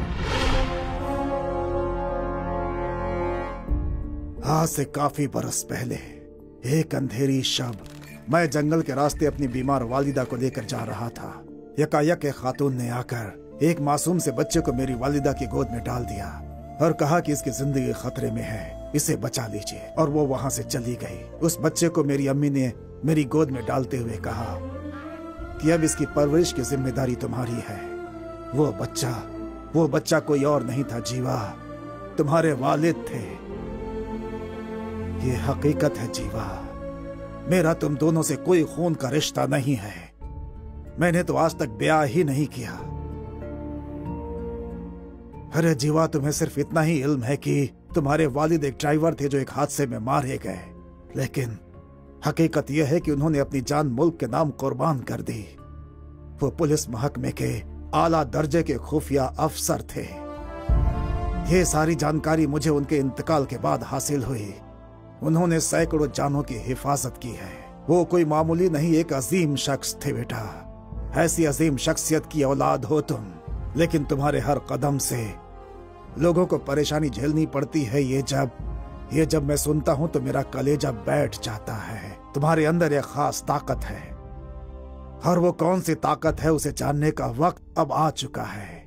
आज से काफी बरस पहले एक अंधेरी शब मैं जंगल के रास्ते अपनी बीमार वालिदा को लेकर जा रहा था। यकायक एक खातून ने आकर एक मासूम से बच्चे को मेरी वालिदा की गोद में डाल दिया और कहा कि इसकी जिंदगी खतरे में है, इसे बचा लीजिए। और वो वहाँ से चली गई। उस बच्चे को मेरी अम्मी ने मेरी गोद में डालते हुए कहा कि अब इसकी परवरिश की जिम्मेदारी तुम्हारी है। वो बच्चा कोई और नहीं था जीवा, तुम्हारे वालिद थे। ये हकीकत है जीवा, मेरा तुम दोनों से कोई खून का रिश्ता नहीं है। मैंने तो आज तक ब्याह ही नहीं किया। अरे जीवा, तुम्हें सिर्फ इतना ही इल्म है कि तुम्हारे वालिद एक ड्राइवर थे जो एक हादसे में मारे गए, लेकिन हकीकत यह है कि उन्होंने अपनी जान मुल्क के नाम कुर्बान कर दी। वो पुलिस महकमे के आला दर्जे के खुफिया अफसर थे। ये सारी जानकारी मुझे उनके इंतकाल के बाद हासिल हुई। उन्होंने सैकड़ों जानों की हिफाजत की है। वो कोई मामूली नहीं, एक अजीम शख्स थे बेटा। ऐसी अजीम शख्सियत की औलाद हो तुम, लेकिन तुम्हारे हर कदम से लोगों को परेशानी झेलनी पड़ती है। ये जब मैं सुनता हूं तो मेरा कलेजा बैठ जाता है। तुम्हारे अंदर एक खास ताकत है, और वो कौन सी ताकत है उसे जानने का वक्त अब आ चुका है,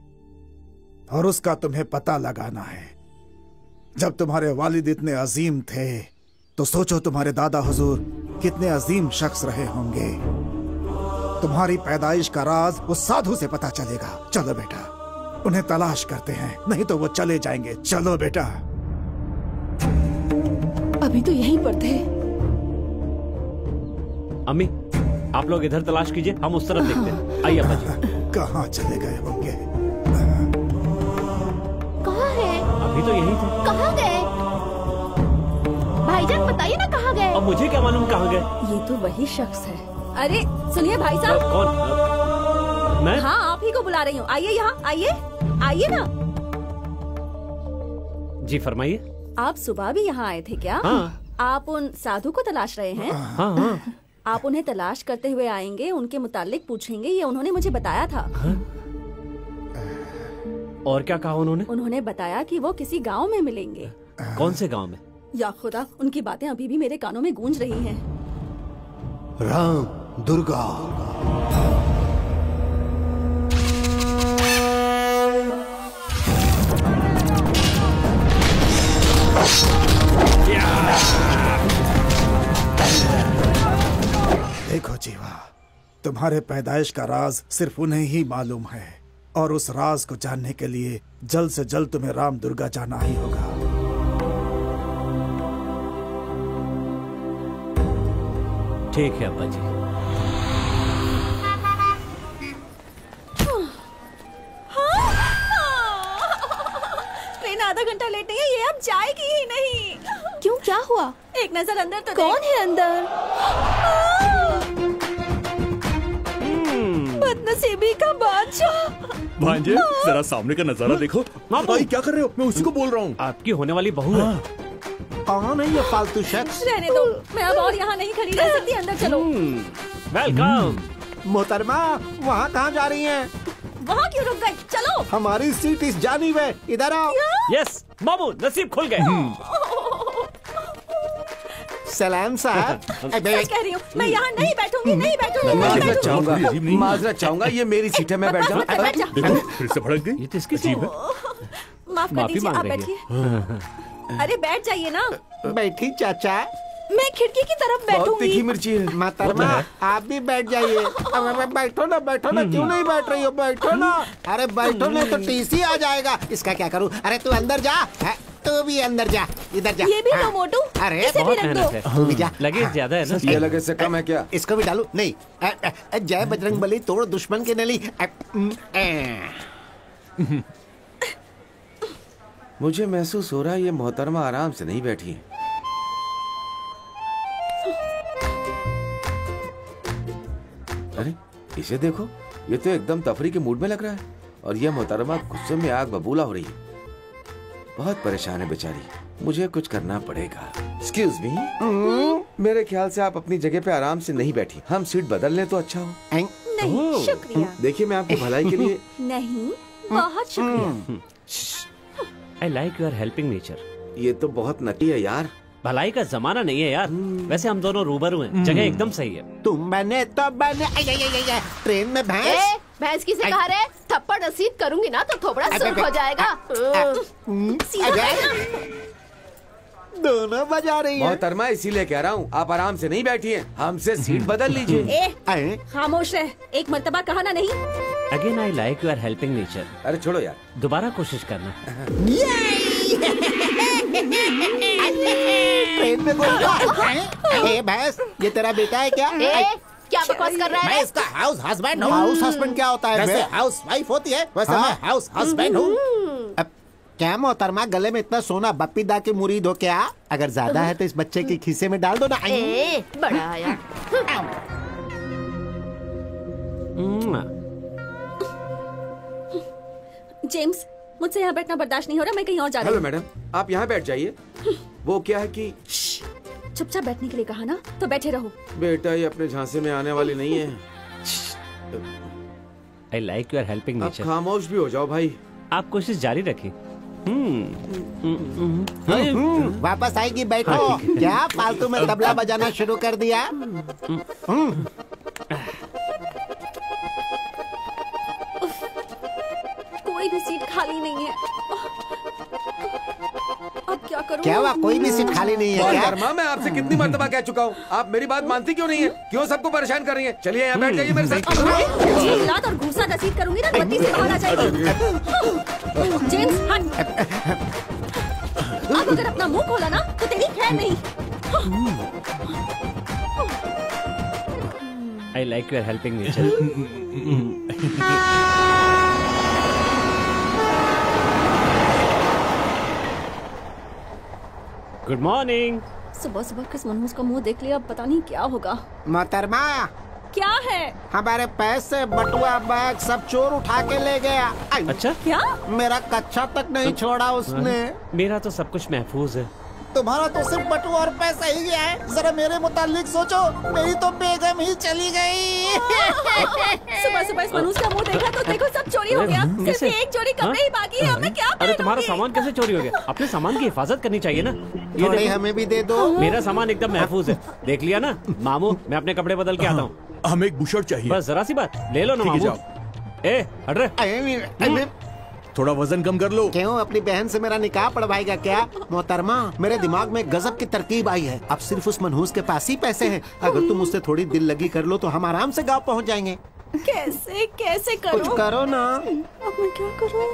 और उसका तुम्हें पता लगाना है। जब तुम्हारे वालिद इतने अजीम थे तो सोचो तुम्हारे दादा हुजूर कितने अजीम शख्स रहे होंगे। तुम्हारी पैदाइश का राज उस साधु से पता चलेगा। चलो बेटा, उन्हें तलाश करते हैं, नहीं तो वो चले जाएंगे। चलो बेटा। अभी तो यहीं पर थे। अम्मी आप लोग इधर तलाश कीजिए, हम उस तरफ देखते हैं। आइए अब्बा जी। कहाँ चले गए होंगे? कहाँ है? अभी तो यही थे। कहाँ गए? भाईजान बताइए ना कहाँ गए? अब मुझे क्या मालूम कहाँ गए? ये तो वही शख्स है। अरे सुनिए भाई साहब। कौन? मैं? हाँ आप ही को बुला रही हूँ। आइए यहाँ, आइए ना। जी फरमाइए। आप सुबह भी यहाँ आए थे क्या? हाँ। आप उन साधु को तलाश रहे हैं? हाँ। आप उन्हें तलाश करते हुए आएंगे, उनके मुतालिक पूछेंगे, ये उन्होंने मुझे बताया था। और क्या कहा उन्होंने? उन्होंने बताया कि वो किसी गांव में मिलेंगे। कौन से गांव में? या खुदा, उनकी बातें अभी भी मेरे कानों में गूंज रही हैं। राम दुर्गा। देखो जीवा, तुम्हारे पैदाइश का राज सिर्फ उन्हें ही मालूम है, और उस राज को जानने के लिए जल्द से जल्द तुम्हें राम दुर्गा जाना ही होगा। ठीक है अब्बा जी। ट्रेन आधा घंटा लेट नहीं है, ये अब जाएगी ही नहीं। क्यों, क्या हुआ? एक नजर अंदर तो कौन है अंदर? बदनसीबी का बादशाह। भांजे जरा सामने का नजारा देखो। भाई क्या कर रहे हो? मैं उसी को बोल रहा हूँ। आपकी होने वाली बहू है। कौन है ये फालतू शख्स? रहने दो, मैं अब और यहाँ नहीं खड़ी रह सकती। अंदर चलो। वेलकम। मोहतरमा, वहाँ कहाँ जा रही हैं? वहाँ क्यों रुक गए? चलो। हमारी सीट इस जानिब है, इधर आओ। यस मामू, नसीब खुल गए। सलाम साहब। सच कह रही हूँ, मैं यहाँ नहीं बैठूंगी, नहीं बैठूंगी। माजरत चाहूंगा, माजरत चाहूंगा, ये मेरी सीट है, मैं बैठ जाऊँ। देखो फिर से भड़क गई। ये तो इसकी अजीब है। माफ कर माफी दीजिए, मांग आप रही बैठिए। अरे बैठ जाइए ना। बैठी चाचा। मैं खिड़की की तरफ बहुत तीखी बैठूंगी। मिर्ची है। मोहतरमा आप भी बैठ जाइए। बैठो ना, बैठो ना, क्यों नहीं बैठ रही हो? बैठो ना। अरे बैठो नहीं तो टीसी आ जाएगा। इसका क्या करूँ? अरे तू अंदर जा, तू भी अंदर जा, इधर जा। ये भी लो मोटू। अरे इसे भी बहुत रख मेहनत दो। है। तू भी जा। लगेज ज्यादा है ना। ये लगे से कम है क्या? इसको भी डालू? नहीं। जय बजरंग बली, तोड़ दुश्मन की नली। मुझे महसूस हो रहा है ये मोहतरमा आराम से नहीं बैठी है। अरे इसे देखो, ये तो एकदम तफरी के मूड में लग रहा है और यह मोहतरमा गुस्से में आग बबूला हो रही है। बहुत परेशान है बेचारी, मुझे कुछ करना पड़ेगा। एक्सक्यूज मी, मेरे ख्याल से आप अपनी जगह पे आराम से नहीं बैठी, हम सीट बदल लें तो अच्छा हो। नहीं शुक्रिया। देखिए मैं आपकी भलाई के लिए। नहीं, बहुत शुक्रिया। I like your helping nature. ये तो बहुत नटी है यार। भलाई का जमाना नहीं है यार। वैसे हम दोनों रूबरू हैं, जगह एकदम सही है। तुम बने तो बने। ट्रेन में भैंस। भैंस किसे कहा रे? थप्पड़ रसीद करूंगी ना तो थोबड़ा सुर्ख हो जाएगा। दोनों बजा रही है। मोहतरमा इसीलिए कह रहा हूँ, आप आराम से नहीं बैठी हैं, हमसे सीट बदल लीजिए। खामोश रह, एक मर्तबा कहा ना नहीं। Again I like your helping nature. अरे छोड़ो यार, दोबारा कोशिश करना। ट्रेन में ए भैंस, ये तेरा बेटा है क्या? क्या बकवास कर रहा है? मैं इसका हाउस हस्बैंड हूँ। हाउस हस्बैंड क्या होता है? वैसे हाउस वाइफ होती है, वैसे मैं हाउस हस्बैंड हूँ। अब क्या मोहतरमा, गले में इतना सोना बप्पी दा के मुरीद हो क्या? अगर ज्यादा है तो इस बच्चे के खीसे में डाल दो ना। बड़ा आया। जेम्स, मुझसे यहाँ बैठना बर्दाश्त नहीं हो रहा, मैं कहीं और जा रही हेलो हूँ। मैडम, आप यहाँ बैठ जाइए। वो क्या है कि चुपचाप बैठने के लिए कहा ना, तो बैठे रहो। बेटा ये अपने झांसे में आने वाली नहीं है। आई लाइक योर हेल्पिंग आप नेचर। खामोश भी हो जाओ भाई। आप कोशिश जारी रखिए। वापस आएगी, बैठो। क्या फालतू में तबला बजाना शुरू कर दिया? कोई भी सीट खाली नहीं है। अब क्या करूं? क्या हुआ? कोई भी सीट खाली नहीं है क्या? मोहतरमा मैं आपसे कितनी मर्तबा कह चुका हूँ, आप मेरी बात मानती क्यों नहीं है? क्यों सबको परेशान कर रही है? चलिए यहाँ बैठ जाइए मेरे साथ। रात और घूसा रसीद करूंगी ना, बत्ती से बाहर आ जाएगी। जेम्स हट। अब अगर अपना मुंह खोला ना तो तेरी खैर नहीं। I like your helping nature. Good morning. सुबह सुबह किस मनहूस का मुंह देख लिया, अब पता नहीं क्या होगा। मोहतरमा, क्या है? हमारे पैसे, बटुआ, बैग सब चोर उठा के ले गया। अच्छा, क्या? मेरा कच्चा तक नहीं छोड़ा उसने। मेरा तो सब कुछ महफूज है। तुम्हारा तो सिर्फ बटुआ और पैसा ही गया है। जरा मेरे मुतालिक सोचो, मेरी तो बेगम ही चली गई। सुबह सुबह इस मनहूस का मुंह देखा तो देखो सब चोरी हो गया। सिर्फ कैसे? एक जोड़ी कपड़े ही बाकी है, अब मैं क्या अरे तुम्हारा पहनूंगी? सामान कैसे चोरी हो गया? अपने सामान की हिफाजत करनी चाहिए ना। ये थोड़ी देखो, हमें भी दे दो। मेरा सामान एकदम महफूज है। देख लिया ना मामू, मैं अपने कपड़े बदल के आता हूँ। हमें एक बुशर्ट चाहिए। बस जरा सी बात, ले लो ना ठीक है, मामू। ए हट रे। थोड़ा वजन कम कर लो। क्यों, अपनी बहन से मेरा निकाह पढ़वाएगा क्या? मोहतरमा, मेरे दिमाग में गजब की तरकीब आई है। अब सिर्फ उस मनहूस के पास ही पैसे हैं। अगर तुम उससे थोड़ी दिल लगी कर लो तो हम आराम से गाँव पहुँच जाएंगे। कैसे कैसे करूं? कुछ करो ना। अब मैं क्या करूं?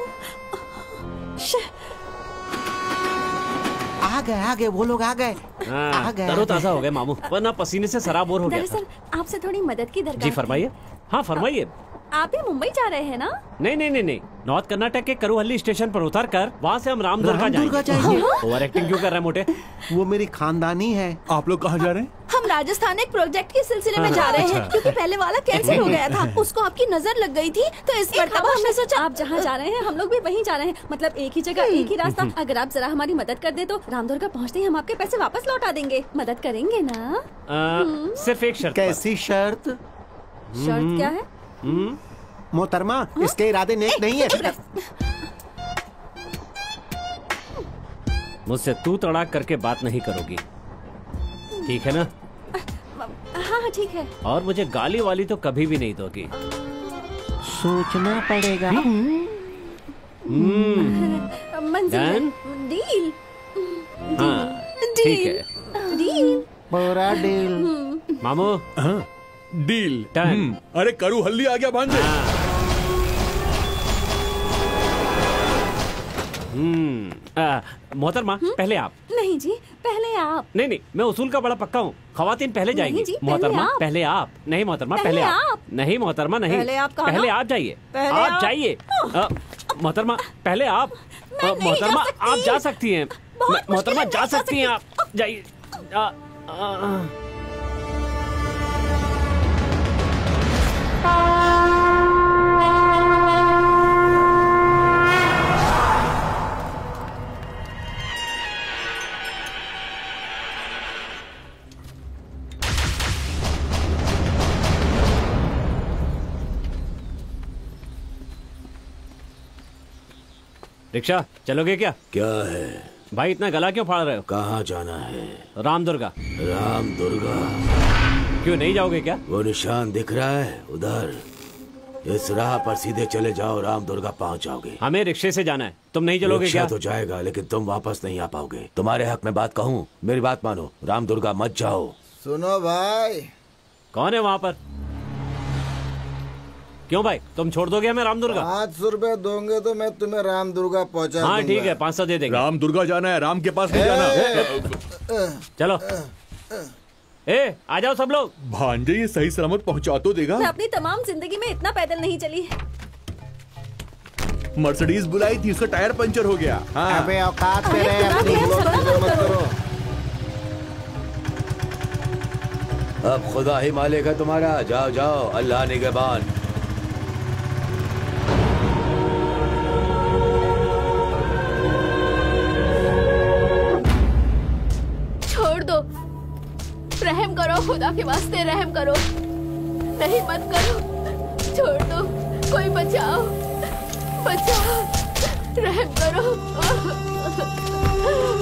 आ गए वो लोग, आ गए। आ गए। तरोताजा हो गए मामू, वरना पसीने से सराबोर हो गया था। दरअसल आपसे थोड़ी मदद की दरकार जी फरमाइए। हाँ फरमाइए। आप भी मुंबई जा रहे हैं ना? नहीं, नॉर्थ कर्नाटक के करुहल्ली स्टेशन पर उतर कर वहाँ से हम रामदुर्गा जाएंगे। ओवर एक्टिंग क्यों कर रहे हैं मोटे? वो मेरी खानदानी है। आप लोग कहाँ जा रहे हैं? हम राजस्थान एक प्रोजेक्ट के सिलसिले में जा रहे हैं, क्योंकि पहले वाला कैंसिल हो गया था। उसको आपकी नजर लग गई थी, तो इस मरतबा हमने सोचा आप जहाँ जा रहे हैं हम लोग भी वहीं जा रहे हैं। मतलब एक ही जगह एक ही रास्ता। अगर आप जरा हमारी मदद कर दे तो रामदुर्गा पहुँचते ही हम आपके पैसे वापस लौटा देंगे। मदद करेंगे ना? सिर्फ एक शर्त पर। कैसी शर्त? शर्त क्या है? मोहतरमा, इसके इरादे नेक नहीं है। मुझसे तू तड़ाक करके बात नहीं करोगी, ठीक है ना? हाँ ठीक है। और मुझे गाली वाली तो कभी भी नहीं दोगी। सोचना पड़ेगा। मंजिल डील। हाँ ठीक है, डील पूरा डील। मामू डील। डन। अरे करू हल्दी आ गया भांजे। मोहतरमा पहले आप। नहीं जी, पहले आप। नहीं नहीं, मैं उसूल का बड़ा पक्का हूँ, खवातीन पहले जाएंगी। जी, मोहतरमा आप। पहले आप। नहीं मोहतरमा पहले पहले आप। आप। नहीं मोहतरमा नहीं, पहले आप कहा पहले ना? आप जाइए। पहले आप आप। जाइए। मोहतरमा पहले आप। मैं नहीं मोहतरमा जा सकती। आप जा सकती हैं। बहुत मोहतरमा मुश्किल है, जा सकती हैं, आप जाइए। रिक्शा चलोगे क्या? क्या है भाई इतना गला क्यों फाड़ रहे हो? कहाँ जाना है? रामदुर्गा। रामदुर्गा? क्यों नहीं जाओगे क्या? वो निशान दिख रहा है उधर, इस राह पर सीधे चले जाओ, रामदुर्गा पहुँच जाओगे। हमें रिक्शे से जाना है, तुम नहीं चलोगे रिक्शा क्या? तो जाएगा लेकिन तुम वापस नहीं आ पाओगे। तुम्हारे हक में बात कहूँ, मेरी बात मानो, रामदुर्गा मत जाओ। सुनो भाई। कौन है वहाँ पर? क्यों भाई, तुम छोड़ दोगे हमें रामदुर्गा? 500 रुपए दोगे तो मैं तुम्हें रामदुर्गा पहुँचा हाँ दूंगा। ठीक है, 500 दे देंगे। रामदुर्गा जाना है, राम के पास नहीं जाना। चलो ए आ जाओ सब लोग। भांजे ये सही सलामत पहुंचा तो देगा। मैं अपनी तमाम जिंदगी में इतना पैदल नहीं चली। मर्सिडीज बुलाई थी, उसका टायर पंचर हो गया। हाँ। अबे औकात में रहे अरे, अपनी। झगड़ा मत करो। अब खुदा ही मालिक है तुम्हारा, जाओ जाओ, अल्लाह निगहबान। छोड़ दो, रहम करो, खुदा के वास्ते रहम करो। नहीं मत करो, छोड़ दो, कोई बचाओ, बचाओ, रहम करो,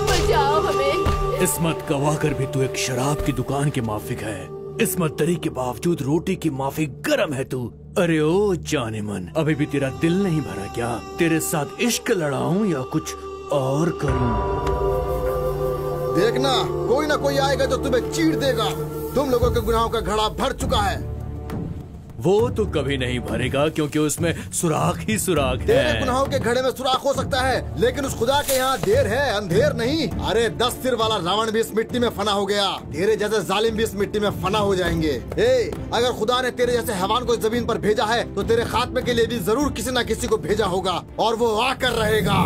बचाओ हमें। इस्मत गवा कर भी तू एक शराब की दुकान के माफिक है। इस्मत दरी के बावजूद रोटी की माफिक गरम है तू। अरे ओ जाने मन, अभी भी तेरा दिल नहीं भरा क्या? तेरे साथ इश्क लड़ाऊं या कुछ और करूं? देखना, कोई ना कोई आएगा जो तुम्हें चीर देगा। तुम लोगों के गुनाहों का घड़ा भर चुका है। वो तो कभी नहीं भरेगा क्योंकि उसमें सुराख ही सुराख तेरे है। गुनाहों के घड़े में सुराख हो सकता है, लेकिन उस खुदा के यहाँ देर है, अंधेर नहीं। अरे 10 सिर वाला रावण भी इस मिट्टी में फना हो गया, तेरे जैसे जालिम भी इस मिट्टी में फना हो जाएंगे। अगर खुदा ने तेरे जैसे हैवान को इस जमीन पर भेजा है तो तेरे खात्मे के लिए भी जरूर किसी न किसी को भेजा होगा, और वो आकर रहेगा।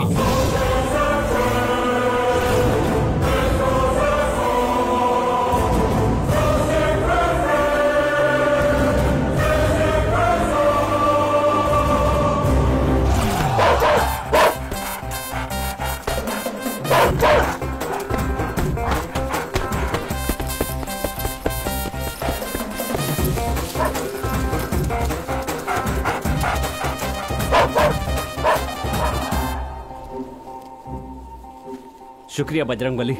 शुक्रिया बजरंगबली।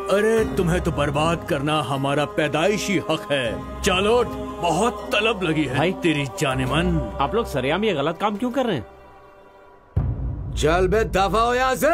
अरे तुम्हें तो बर्बाद करना हमारा पैदाइशी हक है। चलो, बहुत तलब लगी है भाई। तेरी जाने मन। आप लोग सरेआम ये गलत काम क्यों कर रहे हैं? चल बे, दफा हो यहाँ से।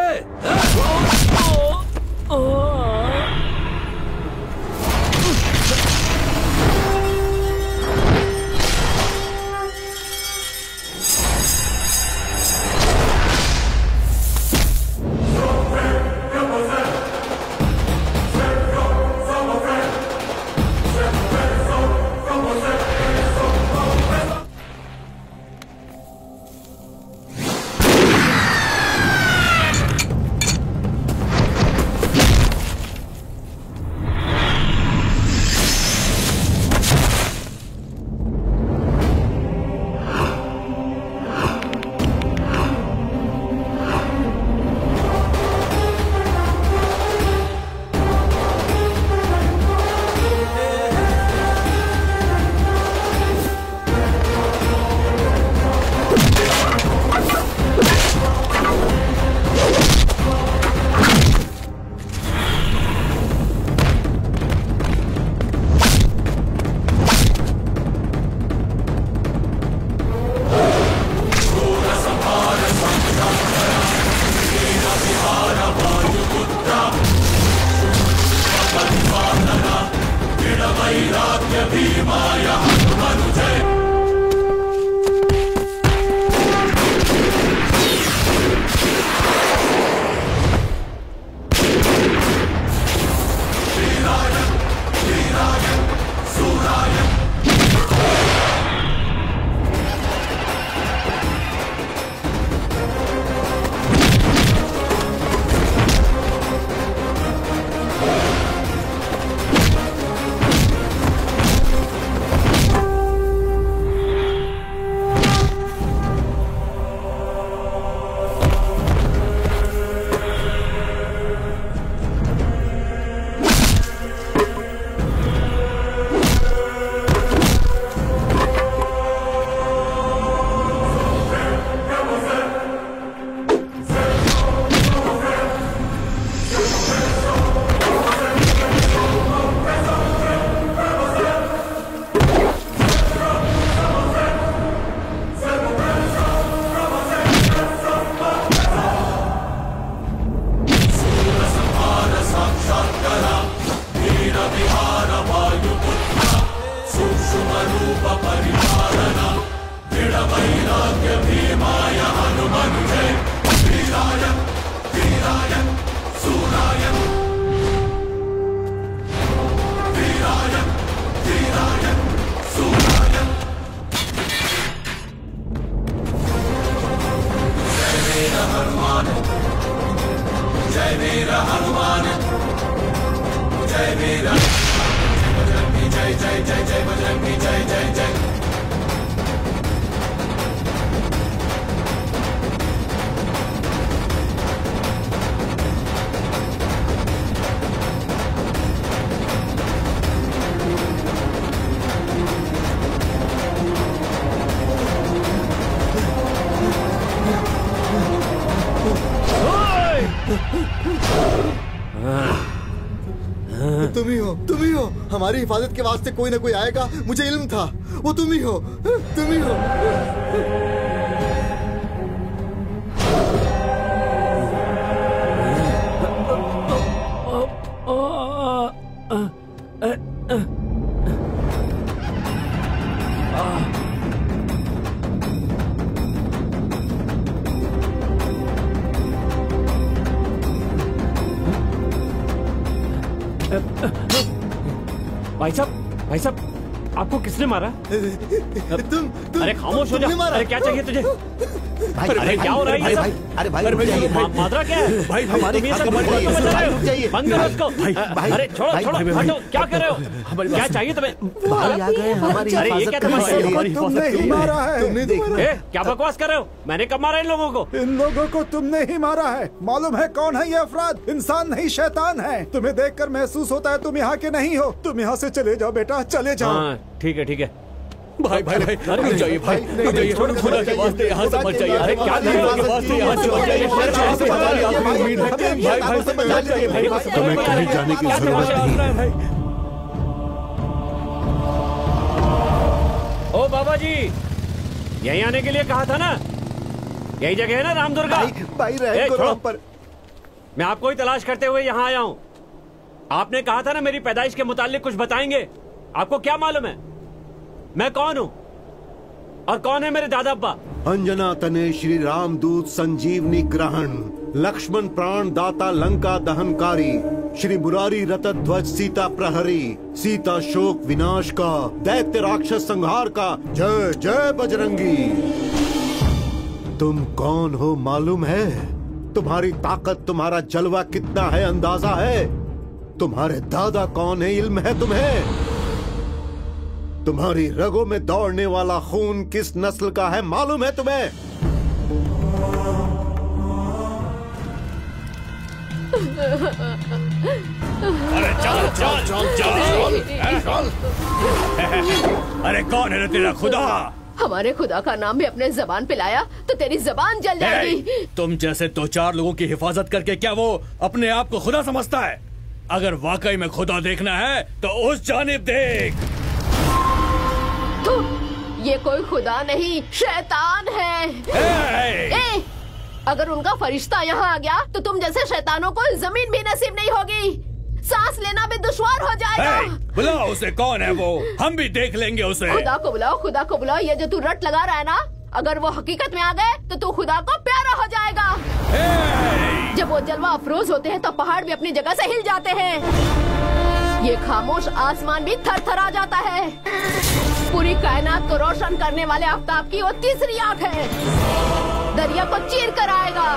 वैराग्य भीमाय हनुमनुजय। वीराय वीराय सूराय। तुम ही हो हमारी हिफाजत के वास्ते कोई ना कोई आएगा, मुझे इल्म था, वो तुम ही हो, तुम ही हो। भाई साहब आपको किसने मारा? तुम अरे खामोश हो जा। अरे क्या चाहिए तुझे? अरे क्या हो रहा है ये सब? अरे भाई मादरा क्या है? भाई हमारी तुम ये सब बंद करो इसको। अरे छोड़ो छोड़ो हटो, क्या कर रहे हो? क्या चाहिए तुम्हें? भाई आ गए हमारी अरे ये क्या तुमने ही मारा है। तुमने देखा? क्या बकवास कर रहे हो? मैंने कब मारा इन लोगों को? इन लोगों को तुमने ही मारा है। मालूम है कौन है ये अफराद? इंसान नहीं शैतान है। तुम्हें देखकर महसूस होता है तुम यहाँ के नहीं हो। तुम यहाँ से चले जाओ बेटा, चले जाओ। ठीक है ठीक है। भाई भाई भाई रुक जाइए भाई, रुक जाइए, खुदा के वास्ते यहाँ से मत जाइए। अरे क्या के वास्ते यहाँ से मत जाइए। भाई भाई तुम्हें कहीं जाने की जरूरत नहीं। ओ बाबा जी, यहीं आने के लिए कहा था ना? यही जगह है ना रामदुर्गा? भाई रहम करो हम पर। मैं आपको ही तलाश करते हुए यहाँ आया हूँ। आपने कहा था ना मेरी पैदाइश के मुतालिक कुछ बताएंगे। आपको क्या मालूम है मैं कौन हूँ और कौन है मेरे दादा अब्बा? अंजना तने श्री राम दूत संजीवनी ग्रहण, लक्ष्मण प्राण दाता लंका दहनकारी, श्री मुरारी रत ध्वज सीता प्रहरी, सीता शोक विनाश का, दैत्य राक्षस संहार का। जय जय बजरंगी। तुम कौन हो मालूम है? तुम्हारी ताकत, तुम्हारा जलवा कितना है अंदाजा है? तुम्हारे दादा कौन है इल्म है तुम्हें? तुम्हारी रगों में दौड़ने वाला खून किस नस्ल का है मालूम है तुम्हें? अरे चल चल चल चल चल। अरे कौन है तेरा खुदा? हमारे खुदा का नाम भी अपने जबान पे लाया तो तेरी जबान जल जाएगी। तुम जैसे दो चार लोगों की हिफाजत करके क्या वो अपने आप को खुदा समझता है? अगर वाकई में खुदा देखना है तो उस जानिब देख। ये कोई खुदा नहीं, शैतान है। अगर उनका फरिश्ता यहाँ आ गया तो तुम जैसे शैतानों को जमीन भी नसीब नहीं होगी। सांस लेना भी दुश्वार हो जाएगा। बुलाओ उसे, कौन है वो? हम भी देख लेंगे उसे। खुदा को बुलाओ, खुदा को बुलाओ। ये जो तू रट लगा रहा है ना, अगर वो हकीकत में आ गए तो तू खुदा को प्यारा हो जाएगा। जब वो जलवा अफरोज होते हैं तो पहाड़ भी अपनी जगह से हिल जाते हैं। ये खामोश आसमान भी थरथरा जाता है। पूरी कायनात को रोशन करने वाले आफताब की वो तीसरी आंख है। दरिया को चीर कर आएगा,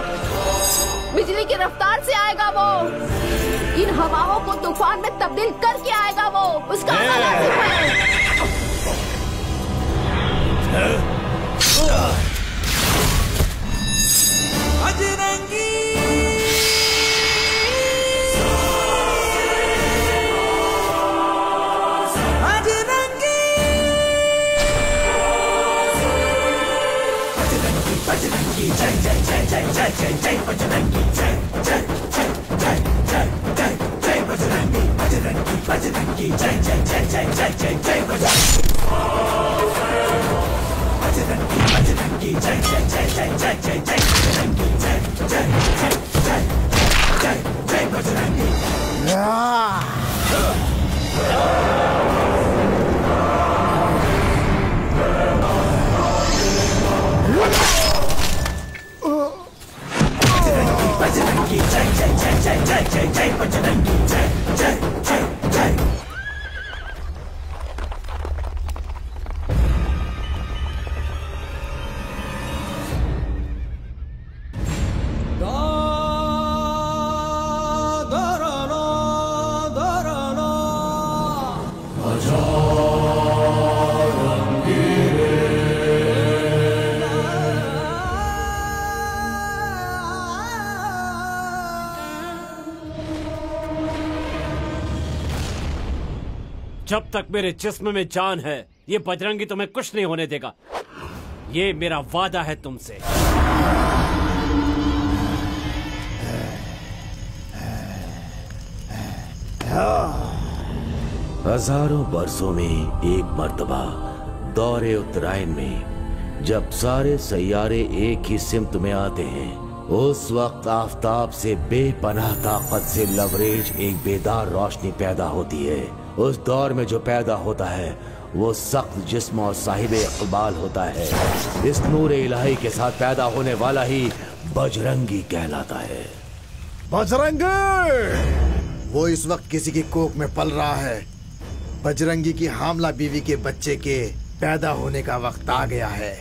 बिजली की रफ्तार से आएगा वो। इन हवाओं को तूफान में तब्दील करके आएगा वो। उसका आना लाजिम है। अजरंगी बजरंगी जय जय जय जय जय जय जय बजरंगी जय जय जय जय जय जय जय बजरंगी बजरंगी बजरंगी जय जय जय जय जय जय जय बजरंगी बजरंगी बजरंगी जय जय जय जय जय जय जय बजरंगी जय जय जय जय जय जय बजरंगी। बजरंगी जय जय जय जय जय जय जय बजरंगी जय जय जय जय। जब तक मेरे जिस्म में जान है, ये बजरंगी तुम्हें कुछ नहीं होने देगा। ये मेरा वादा है तुमसे। हजारों बरसों में एक मर्तबा दौरे उत्तरायण में जब सारे सैयारे एक ही सिमत में आते हैं, उस वक्त आफताब से बेपनाह ताकत से लवरेज एक बेदार रोशनी पैदा होती है। उस दौर में जो पैदा होता है वो सख्त जिस्म और साहिब इक़बाल होता है। इस नूर इलाही के साथ पैदा होने वाला ही बजरंगी कहलाता है। बजरंगी वो इस वक्त किसी की कोख में पल रहा है। बजरंगी की हामला बीवी के बच्चे के पैदा होने का वक्त आ गया है।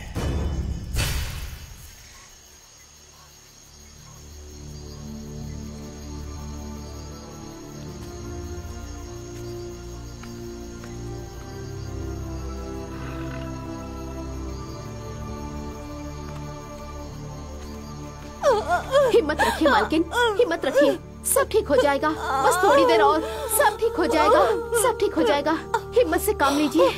हिम्मत रखिए मालकिन, हिम्मत रखिए, सब ठीक हो जाएगा। बस थोड़ी देर और, सब ठीक हो जाएगा, सब ठीक हो जाएगा। हिम्मत से काम लीजिए।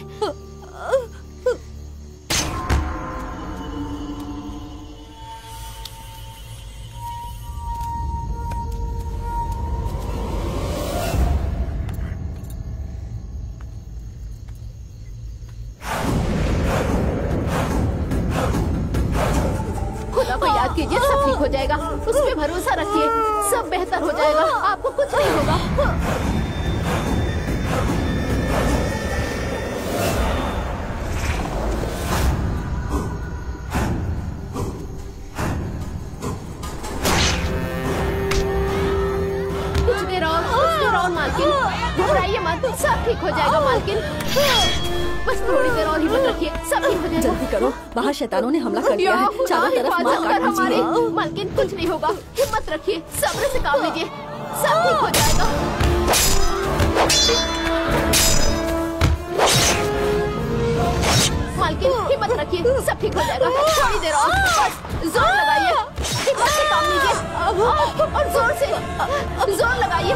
खुदा को याद कीजिए, सब ठीक हो जाएगा। उस पे भरोसा रखिए, सब बेहतर हो जाएगा। आपको कुछ नहीं होगा। कुछ देर और मालकिन, घबराइए मत, सब ठीक हो जाएगा मालकिन। बस थोड़ी देर और हिम्मत रखिए, सब ठीक हो जाएगा। जल्दी करो, बाहर शैतानों ने हमला कर दिया है। चारों तरफ मार काट हमारे मालकिन, कुछ नहीं होगा। हिम्मत रखिए, सब्र से काम लीजिए, सब ठीक हो जाएगा। मालकिन हिम्मत रखिए, सब ठीक हो जाएगा। थोड़ी देर और, बस जोर लगाइए, हिम्मत से काम लीजिए और जोर लगाइए।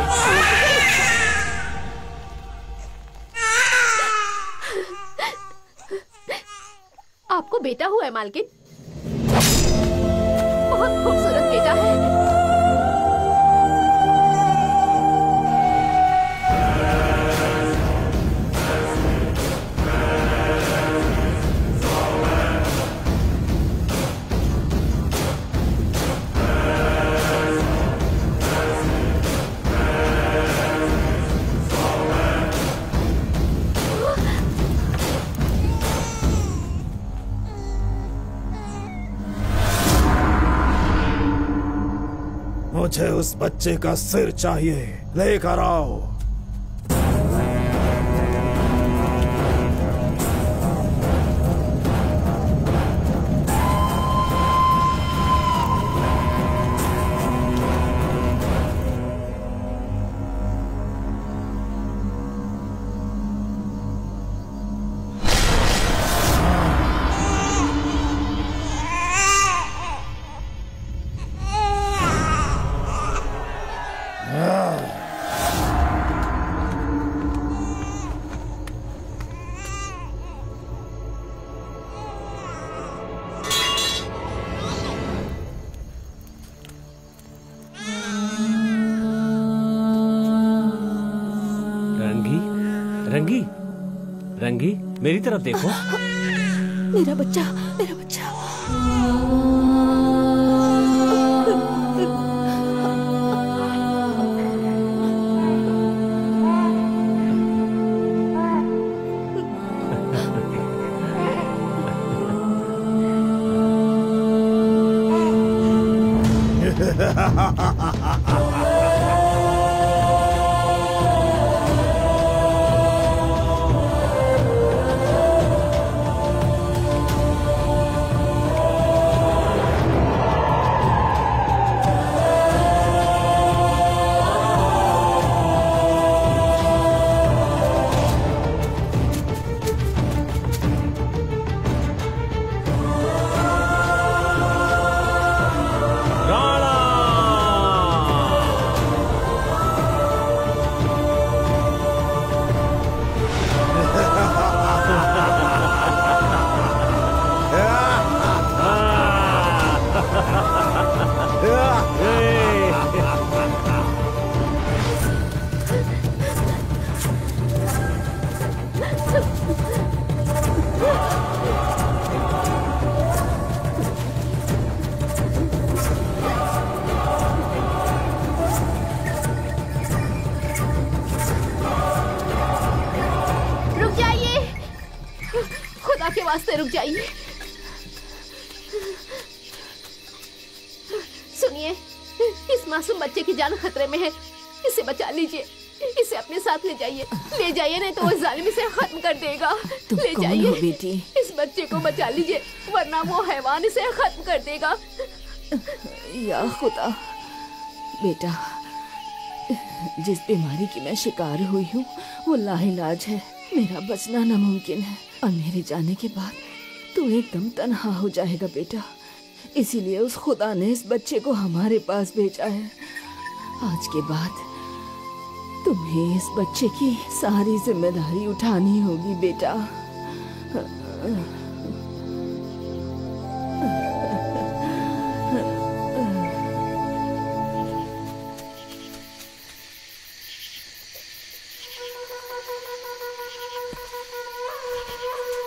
आपको बेटा हुआ है मालकिन, बहुत खूबसूरत बेटा है। मुझे उस बच्चे का सिर चाहिए, लेकर आओ। रंगी, मेरी तरफ देखो। मेरा बच्चा, मेरा बच्चा। रुक जाइए। सुनिए, इस मासूम बच्चे की जान खतरे में है, इसे बचा लीजिए, इसे अपने साथ ले जाइए, ले जाइए, नहीं तो वो जालिम इसे खत्म कर देगा। ले जाइए बेटी, इस बच्चे को बचा लीजिए, वरना वो हैवान इसे खत्म कर देगा। या खुदा, बेटा, जिस बीमारी की मैं शिकार हुई हूँ वो लाइलाज है, मेरा बचना नामुमकिन है और मेरे जाने के बाद तू एकदम तन्हा हो जाएगा बेटा। इसीलिए उस खुदा ने इस बच्चे को हमारे पास भेजा है। आज के बाद तुम्हें इस बच्चे की सारी जिम्मेदारी उठानी होगी बेटा।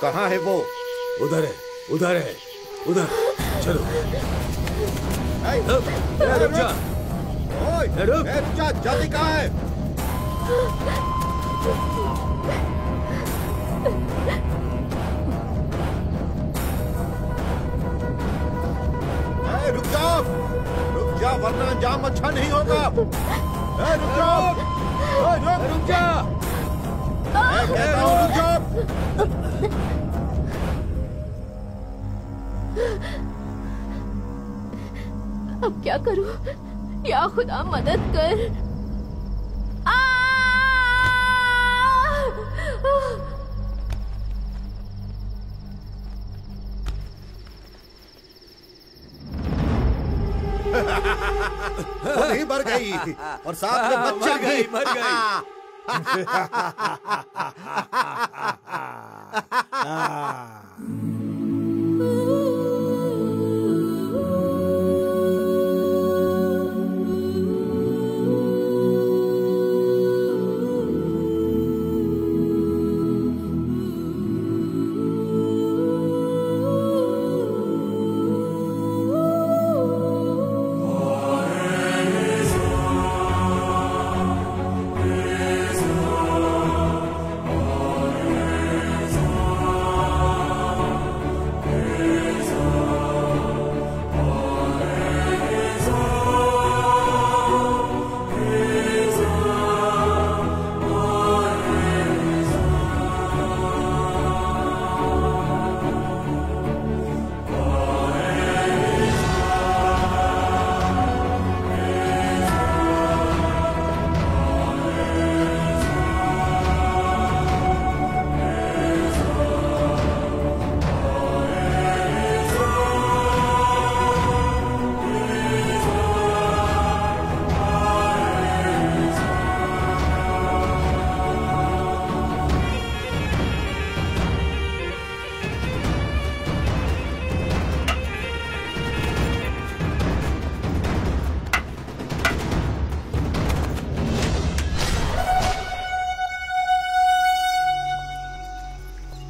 कहाँ है वो? उधर है, उधर है, उधर। चलो। रुक जा। रुक जा, जल्दी कहाँ है? रुक जा, वरना अंजाम अच्छा नहीं होगा। रुक जाओ, रुक जा। कहता हूँ रुक जाओ। अब क्या करूं? या खुदा मदद कर। वो नहीं मर गई और साथ में बच्चा भी मर गई।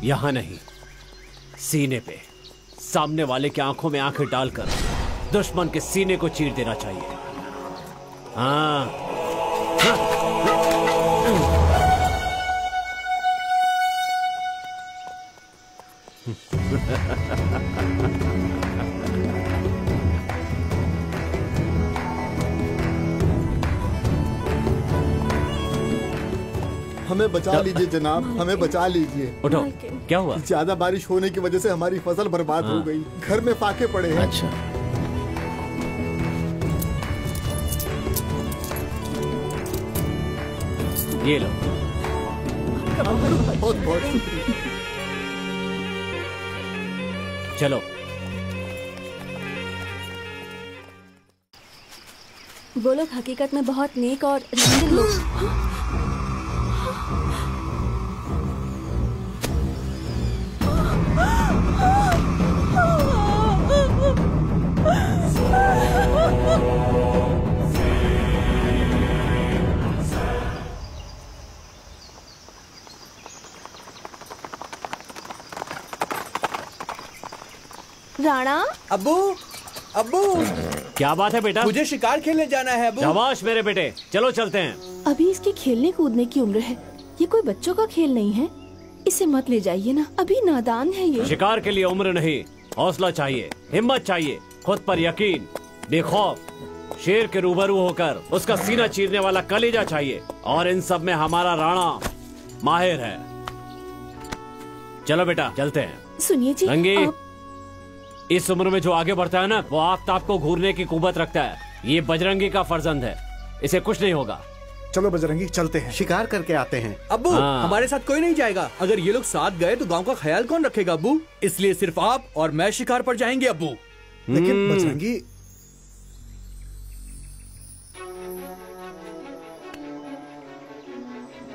यहाँ नहीं, सीने पे, सामने वाले की आंखों में आंखें डालकर दुश्मन के सीने को चीर देना चाहिए। हाँ, हमें बचा लीजिए जनाब, हमें बचा लीजिए। उठो, क्या हुआ? ज्यादा बारिश होने की वजह से हमारी फसल बर्बाद हो गई, घर में फाके पड़े हैं। अच्छा, ये लो। बहुत बहुत शुक्रिया। चलो। वो लोग हकीकत में बहुत नेक और रंगीन लोग। राणा, अब्बू, अब्बू, क्या बात है बेटा? मुझे शिकार खेलने जाना है अब्बू। शाबाश मेरे बेटे, चलो चलते हैं। अभी इसकी खेलने कूदने की उम्र है, ये कोई बच्चों का खेल नहीं है। इसे मत ले जाइए ना, अभी नादान है ये। शिकार के लिए उम्र नहीं, हौसला चाहिए, हिम्मत चाहिए, खुद पर यकीन, बेखौफ शेर के रूबरू होकर उसका सीना चीरने वाला कलेजा चाहिए। और इन सब में हमारा राणा माहिर है। चलो बेटा, चलते हैं। सुनिए जी, रंगी, इस उम्र में जो आगे बढ़ता है ना, वो आफताब को घूरने की कुव्वत रखता है। ये बजरंगी का फर्जंद है, इसे कुछ नहीं होगा। चलो बजरंगी, चलते हैं, शिकार करके आते हैं। अब्बू, हमारे साथ कोई नहीं जाएगा। अगर ये लोग साथ गए तो गांव का ख्याल कौन रखेगा अब्बू? इसलिए सिर्फ आप और मैं शिकार पर जाएंगे अब्बू। लेकिन बजरंगी,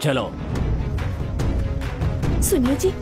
चलो। सुनिए जी,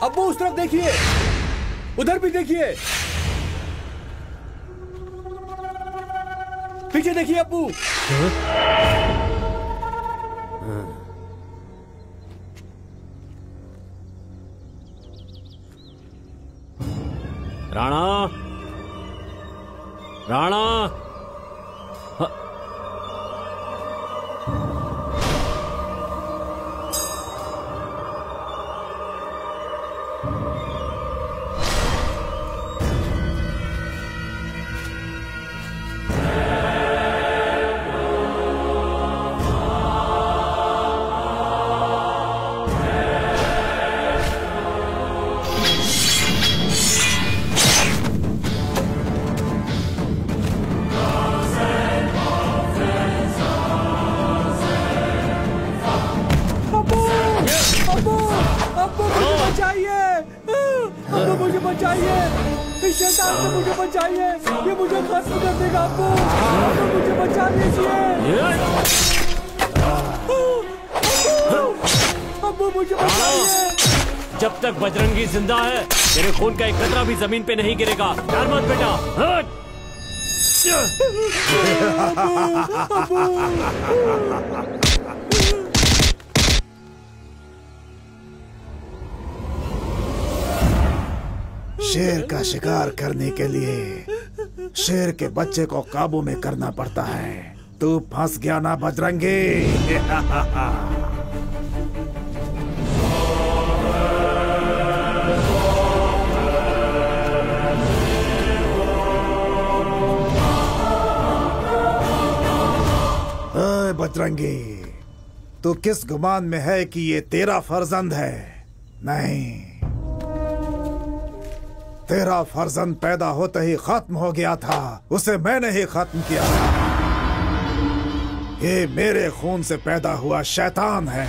अब्बू, उस तरफ देखिए, उधर भी देखिए, पीछे देखिए अब्बू। राणा, राणा, मुझे बचाइए, ये मुझे खत्म कर देगा अब्बू, मुझे बचा लीजिए। अब्बू, मुझे बचाइए। जब तक बजरंगी जिंदा है, तेरे खून का एक कतरा भी जमीन पे नहीं गिरेगा। डर मत बेटा। शेर का शिकार करने के लिए शेर के बच्चे को काबू में करना पड़ता है। तू फंस गया ना बजरंगी। बजरंगी, तू किस गुमान में है कि ये तेरा फर्जंद है? नहीं, तेरा फर्जंद पैदा होते ही खत्म हो गया था, उसे मैंने ही खत्म किया था। ये मेरे खून से पैदा हुआ शैतान है।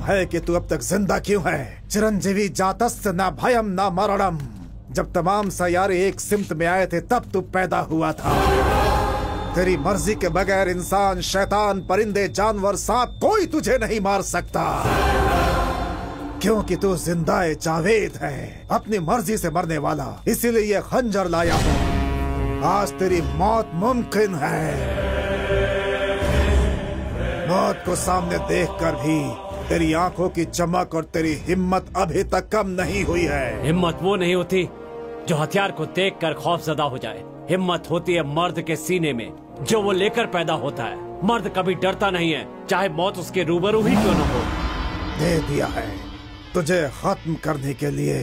है कि तू अब तक जिंदा क्यों है? चिरंजीवी जातस्य न भयम न मरणम। जब तमाम सैयारे एक सिमत में आए थे तब तू पैदा हुआ था। तेरी मर्जी के बगैर इंसान, शैतान, परिंदे, जानवर, सांप कोई तुझे नहीं मार सकता, क्योंकि तू जिंदाए जावेद है, अपनी मर्जी से मरने वाला। इसीलिए ये खंजर लाया हूँ। आज तेरी मौत मुमकिन है। मौत को सामने देखकर भी तेरी आंखों की चमक और तेरी हिम्मत अभी तक कम नहीं हुई है। हिम्मत वो नहीं होती जो हथियार को देखकर खौफजदा हो जाए। हिम्मत होती है मर्द के सीने में, जो वो लेकर पैदा होता है। मर्द कभी डरता नहीं है, चाहे मौत उसके रूबरू ही क्यों न हो। दे दिया है तुझे खत्म करने के लिए।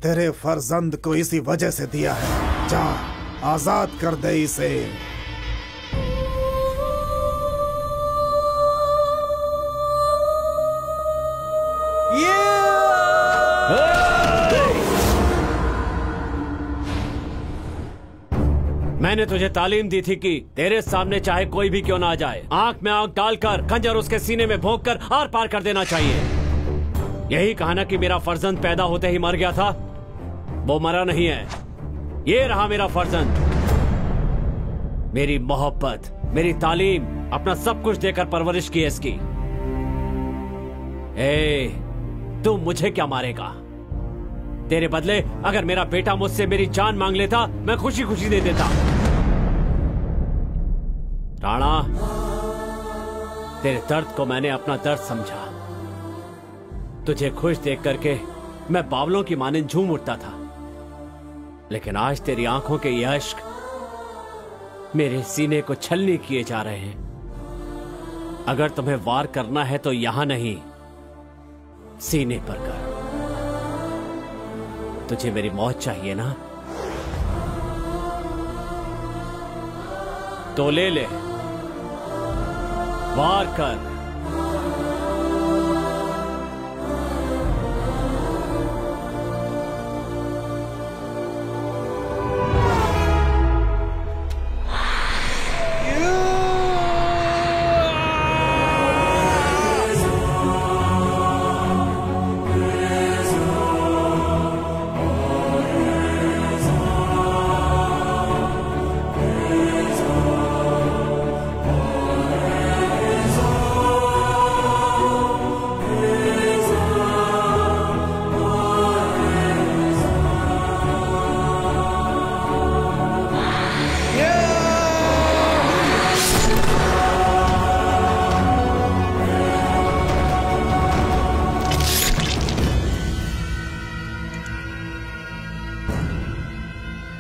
तेरे फर्जंद को इसी वजह से दिया है। जा, आजाद कर दे इसे। मैंने तुझे तालीम दी थी कि तेरे सामने चाहे कोई भी क्यों ना आ जाए, आंख में आंख डालकर खंजर उसके सीने में भोंक कर आर पार कर देना चाहिए। यही कहा ना कि मेरा फर्जंद पैदा होते ही मर गया था। वो मरा नहीं है, ये रहा मेरा फर्जंद। मेरी मोहब्बत, मेरी तालीम, अपना सब कुछ देकर परवरिश की है इसकी। तू मुझे क्या मारेगा? तेरे बदले अगर मेरा बेटा मुझसे मेरी जान मांग लेता, मैं खुशी खुशी दे देता। राणा, तेरे दर्द को मैंने अपना दर्द समझा। तुझे खुश देख करके मैं बावलों की मानिंद झूम उठता था, लेकिन आज तेरी आंखों के ये अश्क मेरे सीने को छलनी किए जा रहे हैं। अगर तुम्हें वार करना है तो यहां नहीं, सीने पर कर। तुझे मेरी मौत चाहिए ना, तो ले ले, वार कर।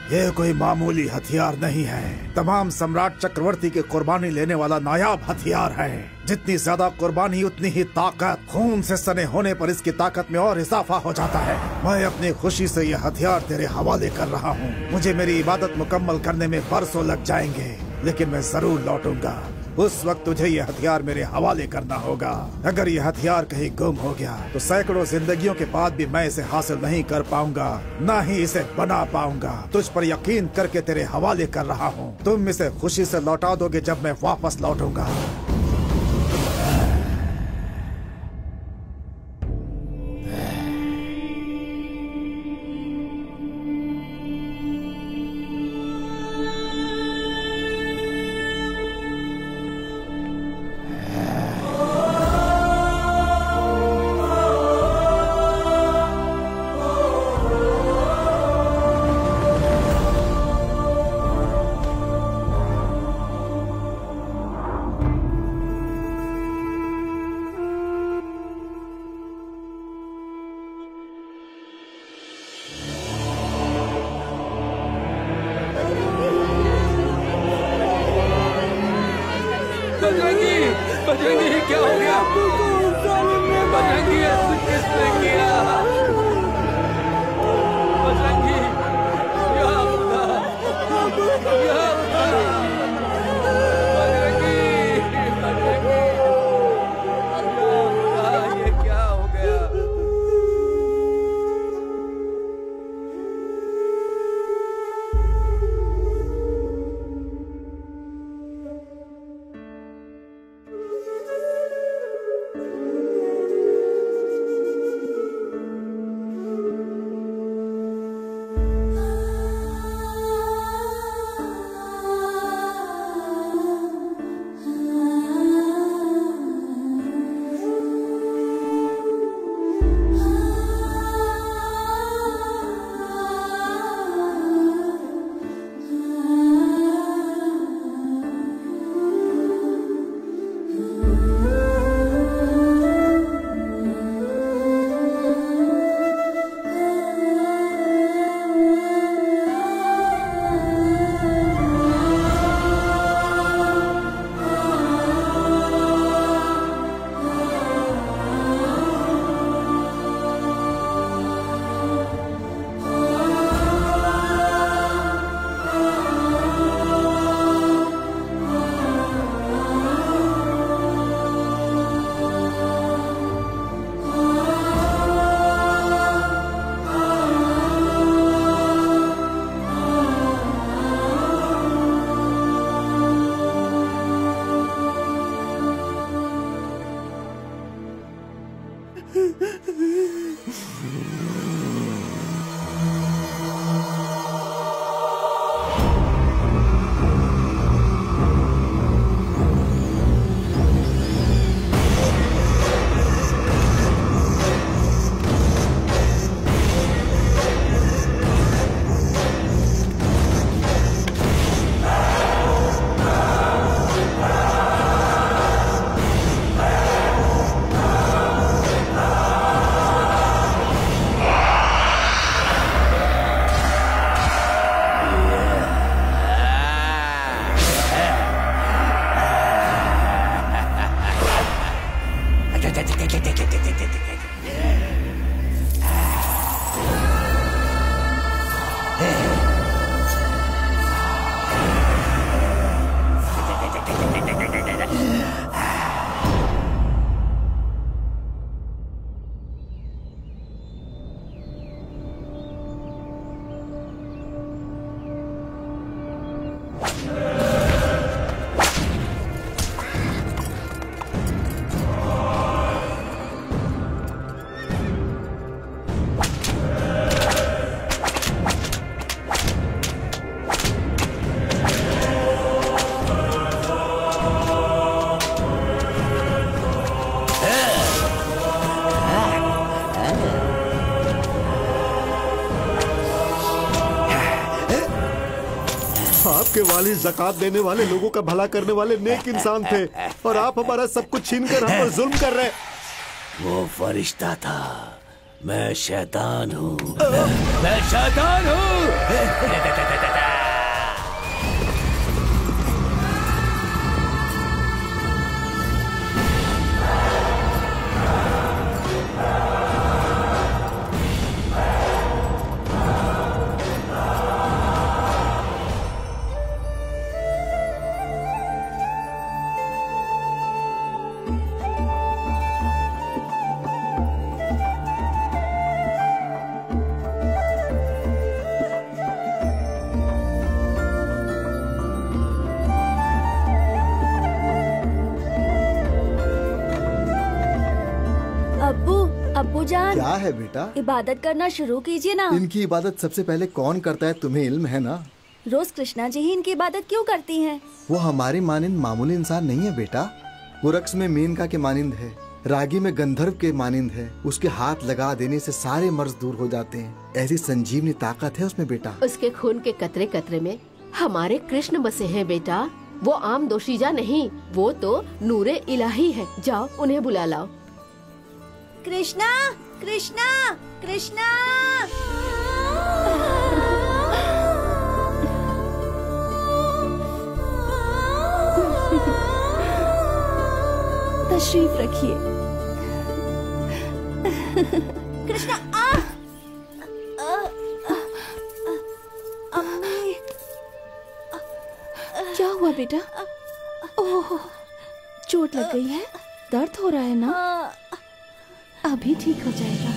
ये कोई मामूली हथियार नहीं है, तमाम सम्राट चक्रवर्ती की कुर्बानी लेने वाला नायाब हथियार है। जितनी ज्यादा कुर्बानी उतनी ही ताकत। खून से सने होने पर इसकी ताकत में और इजाफा हो जाता है। मैं अपनी खुशी से यह हथियार तेरे हवाले कर रहा हूँ। मुझे मेरी इबादत मुकम्मल करने में बरसों लग जाएंगे, लेकिन मैं जरूर लौटूंगा। उस वक्त तुझे यह हथियार मेरे हवाले करना होगा। अगर यह हथियार कहीं गुम हो गया तो सैकड़ों जिंदगियों के बाद भी मैं इसे हासिल नहीं कर पाऊंगा, न ही इसे बना पाऊंगा। तुझ पर यकीन करके तेरे हवाले कर रहा हूँ। तुम इसे खुशी से लौटा दोगे जब मैं वापस लौटूंगा। बजरंगी क्या हो गया? बजरंगी ऐसा किसने किया? बजरंगी या खुदा, या खुदा, बजरंगी, बजरंगी, या खुदा, ये क्या हो गया? आपके वालिद ज़कात देने वाले लोगों का भला करने वाले नेक इंसान थे और आप हमारा सब कुछ छीन कर हम पर जुल्म कर रहे। वो फरिश्ता था, मैं शैतान हूँ। मैं शैतान हूँ। अब्बू जान, क्या है बेटा? इबादत करना शुरू कीजिए ना। इनकी इबादत सबसे पहले कौन करता है तुम्हें इल्म है ना? रोज कृष्णा जी ही इनकी इबादत क्यों करती हैं? वो हमारी मानिंद मामूली इंसान नहीं है बेटा। वो रक्स में मेनका के मानिंद है, रागी में गंधर्व के मानिंद है। उसके हाथ लगा देने से सारे मर्ज दूर हो जाते हैं। ऐसी संजीवनी ताकत है उसमें बेटा। उसके खून के कतरे कतरे में हमारे कृष्ण बसे हैं बेटा। वो आम दोशीजा नहीं, वो तो नूरे इलाही है। जाओ उन्हें बुला लाओ। कृष्णा, कृष्णा, कृष्णा। तशरीफ रखिए। कृष्णा अम्मी, क्या हुआ बेटा? ओह, चोट लग गई है? दर्द हो रहा है ना? अभी ठीक हो जाएगा।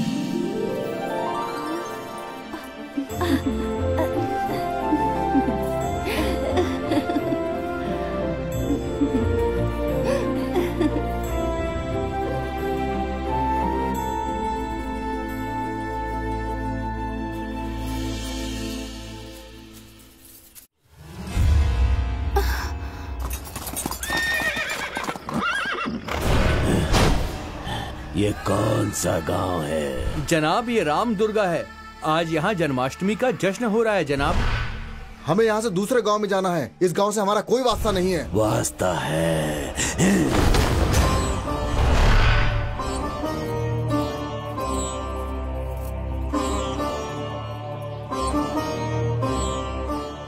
ये कौन सा गांव है? जनाब, ये राम दुर्गा है। आज यहाँ जन्माष्टमी का जश्न हो रहा है जनाब। हमें यहाँ से दूसरे गांव में जाना है। इस गांव से हमारा कोई वास्ता नहीं है। वास्ता है।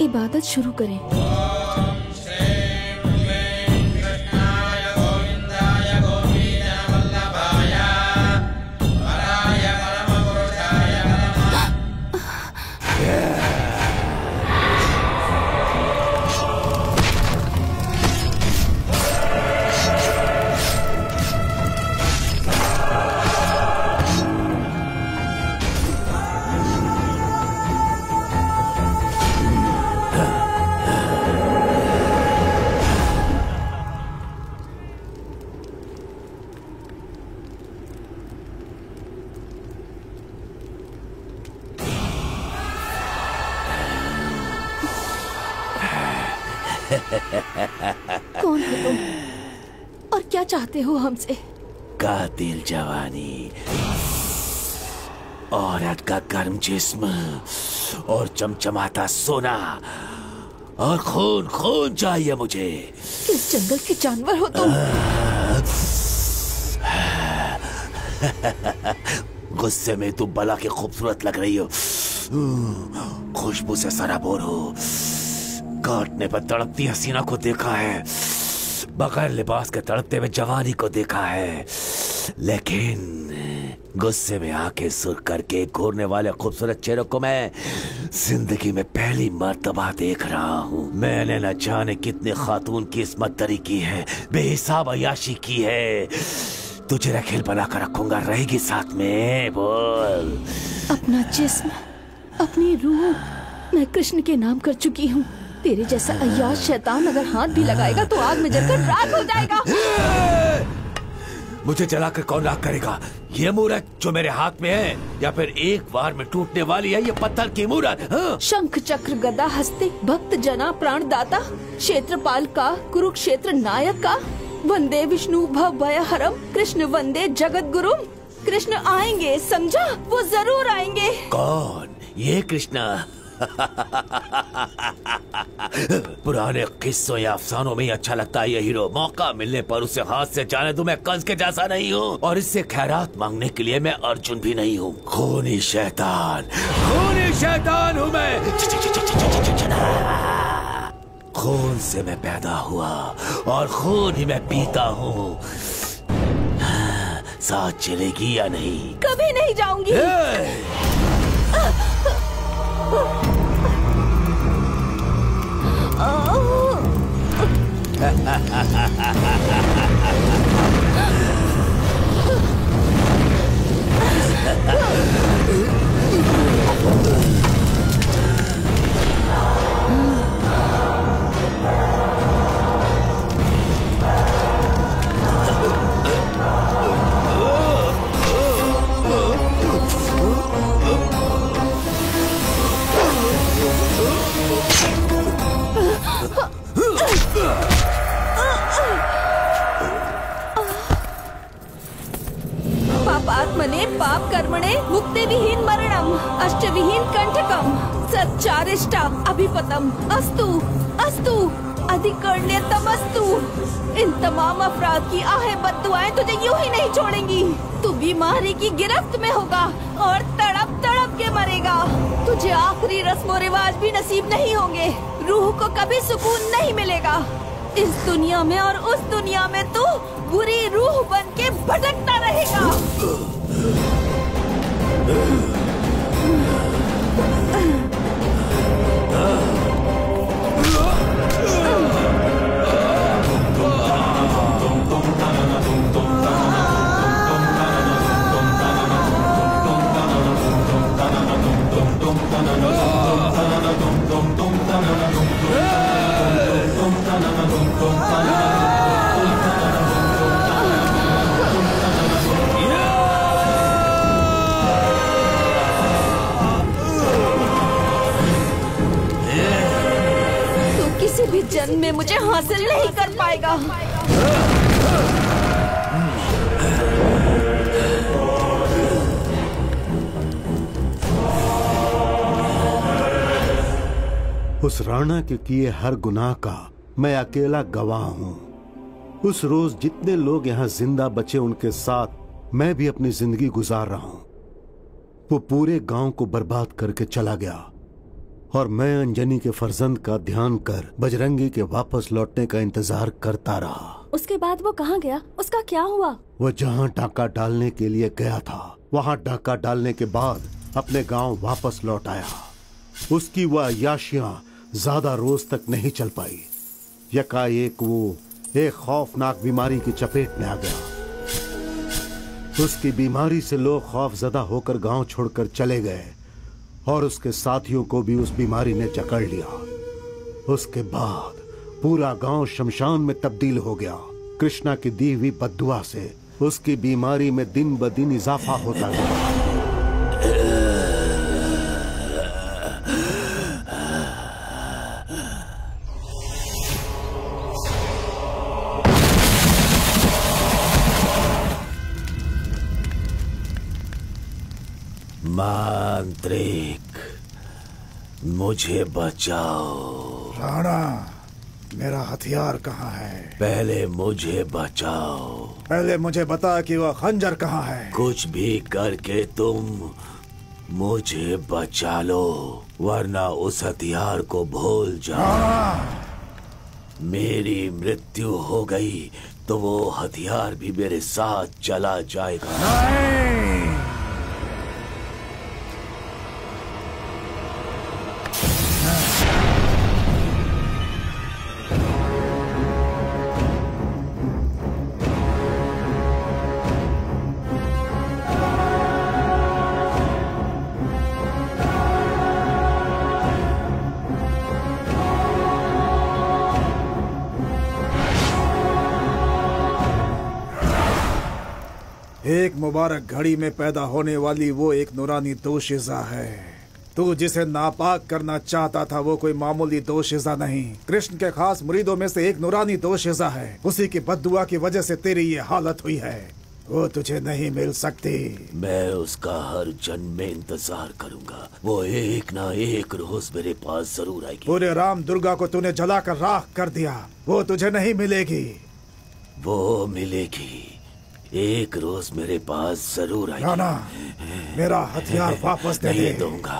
इबादत शुरू करें। कौन हो तुम और क्या चाहते हो हमसे? कातिल जवानी, औरत का गर्म जिस्म और चमचमाता सोना और खून खून चाहिए मुझे। किस जंगल के जानवर हो तुम? गुस्से में तुम बला के खूबसूरत लग रही हो। खुशबू से सराबोर हो। काटने पर तड़पती हसीना को देखा है, बगैर लिबास के तड़पते हुए जवानी को देखा है, लेकिन गुस्से में आके सुर करके घूरने वाले खूबसूरत चेहरों को मैं जिंदगी में पहली मर्तबा देख रहा हूँ। मैंने न जाने कितने खातून की इस्मत दरी की है, बेहिसाब अयाशी की है। तुझे रखेल बनाकर रखूंगा, रहेगी साथ में। बोल। अपना जिस्म, अपनी रूह मैं कृष्ण के नाम कर चुकी हूँ। तेरे जैसा अय्याश शैतान अगर हाथ भी लगाएगा तो आग में जलकर राख हो जाएगा। मुझे जलाकर कौन राख करेगा? ये मूरत जो मेरे हाथ में है या फिर एक बार में टूटने वाली है ये पत्थर की मूरत? हाँ? शंख चक्र गदा हस्ते भक्त जना प्राण दाता, क्षेत्रपाल का कुरुक्षेत्र नायक का, वंदे विष्णु भव भय हरम, कृष्ण वंदे जगत गुरु। कृष्ण आएंगे, समझा? वो जरूर आएंगे। कौन? ये कृष्णा? पुराने किस्सों या अफसानों में ही अच्छा लगता है ये हीरो। मौका मिलने पर उसे हाथ से जाने दूं। मैं कंस के जैसा नहीं हूँ और इससे खैरात मांगने के लिए मैं अर्जुन भी नहीं हूँ। खूनी शैतान हूँ मैं। खून से मैं पैदा हुआ और खून ही मैं पीता हूँ। साथ चलेगी या नहीं? कभी नहीं जाऊंगी। पापात्मने पाप कर्मणे मुक्ति विहीन मरणम अष्ट विहीन कंठकम सच्चारिष्टा अभिपतम अस्तु अस्तु अधिकर्ण्यतमस्तु। इन तमाम अपराध की आहें बद्दुआएं तुझे यूं ही नहीं छोड़ेंगी। तू बीमारी की गिरफ्त में होगा और तड़प तड़प के मरेगा। तुझे आखिरी रस्मों रिवाज भी नसीब नहीं होंगे। रूह को कभी सुकून नहीं मिलेगा। इस दुनिया में और उस दुनिया में तू बुरी रूह भटकता रहेगा। किसी भी जन्म में मुझे हासिल नहीं कर पाएगा। उस राणा के किए हर गुनाह का मैं अकेला गवाह हूँ। उस रोज जितने लोग यहाँ जिंदा बचे उनके साथ मैं भी अपनी जिंदगी गुजार रहा हूँ। वो पूरे गांव को बर्बाद करके चला गया और मैं अंजनी के फर्जंद का ध्यान कर बजरंगी के वापस लौटने का इंतजार करता रहा। उसके बाद वो कहाँ गया? उसका क्या हुआ? वो जहाँ डाका डालने के लिए गया था वहाँ डाका डालने के बाद अपने गांव वापस लौट आया। उसकी वह अय्याशियां ज्यादा रोज तक नहीं चल पाई। यकाएक वो एक खौफनाक बीमारी की चपेट में आ गया। उसकी बीमारी से लोग खौफजदा होकर गांव छोड़कर चले गए और उसके साथियों को भी उस बीमारी ने जकड़ लिया। उसके बाद पूरा गांव शमशान में तब्दील हो गया। कृष्णा की दी हुई बद्दुआ से उसकी बीमारी में दिन ब दिन इजाफा होता गया। मांत्रिक, मुझे बचाओ। राणा, मेरा हथियार कहाँ है? पहले मुझे बचाओ। पहले मुझे बता कि वह खंजर कहाँ है। कुछ भी करके तुम मुझे बचा लो, वरना उस हथियार को भूल जाओ। मेरी मृत्यु हो गई तो वो हथियार भी मेरे साथ चला जाएगा। नहीं। एक मुबारक घड़ी में पैदा होने वाली वो एक नूरानी दोशिज़ा है। तू जिसे नापाक करना चाहता था वो कोई मामूली दोशिज़ा नहीं, कृष्ण के खास मुरीदों में से एक नूरानी दोशिज़ा है। उसी की बद्दुआ की वजह से तेरी ये हालत हुई है। वो तुझे नहीं मिल सकती। मैं उसका हर जन्म में इंतजार करूंगा। वो एक ना एक रोज मेरे पास जरूर आएगी। पूरे राम दुर्गा को तूने जलाकर राख कर दिया, वो तुझे नहीं मिलेगी। वो मिलेगी, एक रोज मेरे पास जरूर आएगी। राणा, मेरा हथियार वापस दे दे। नहीं दूंगा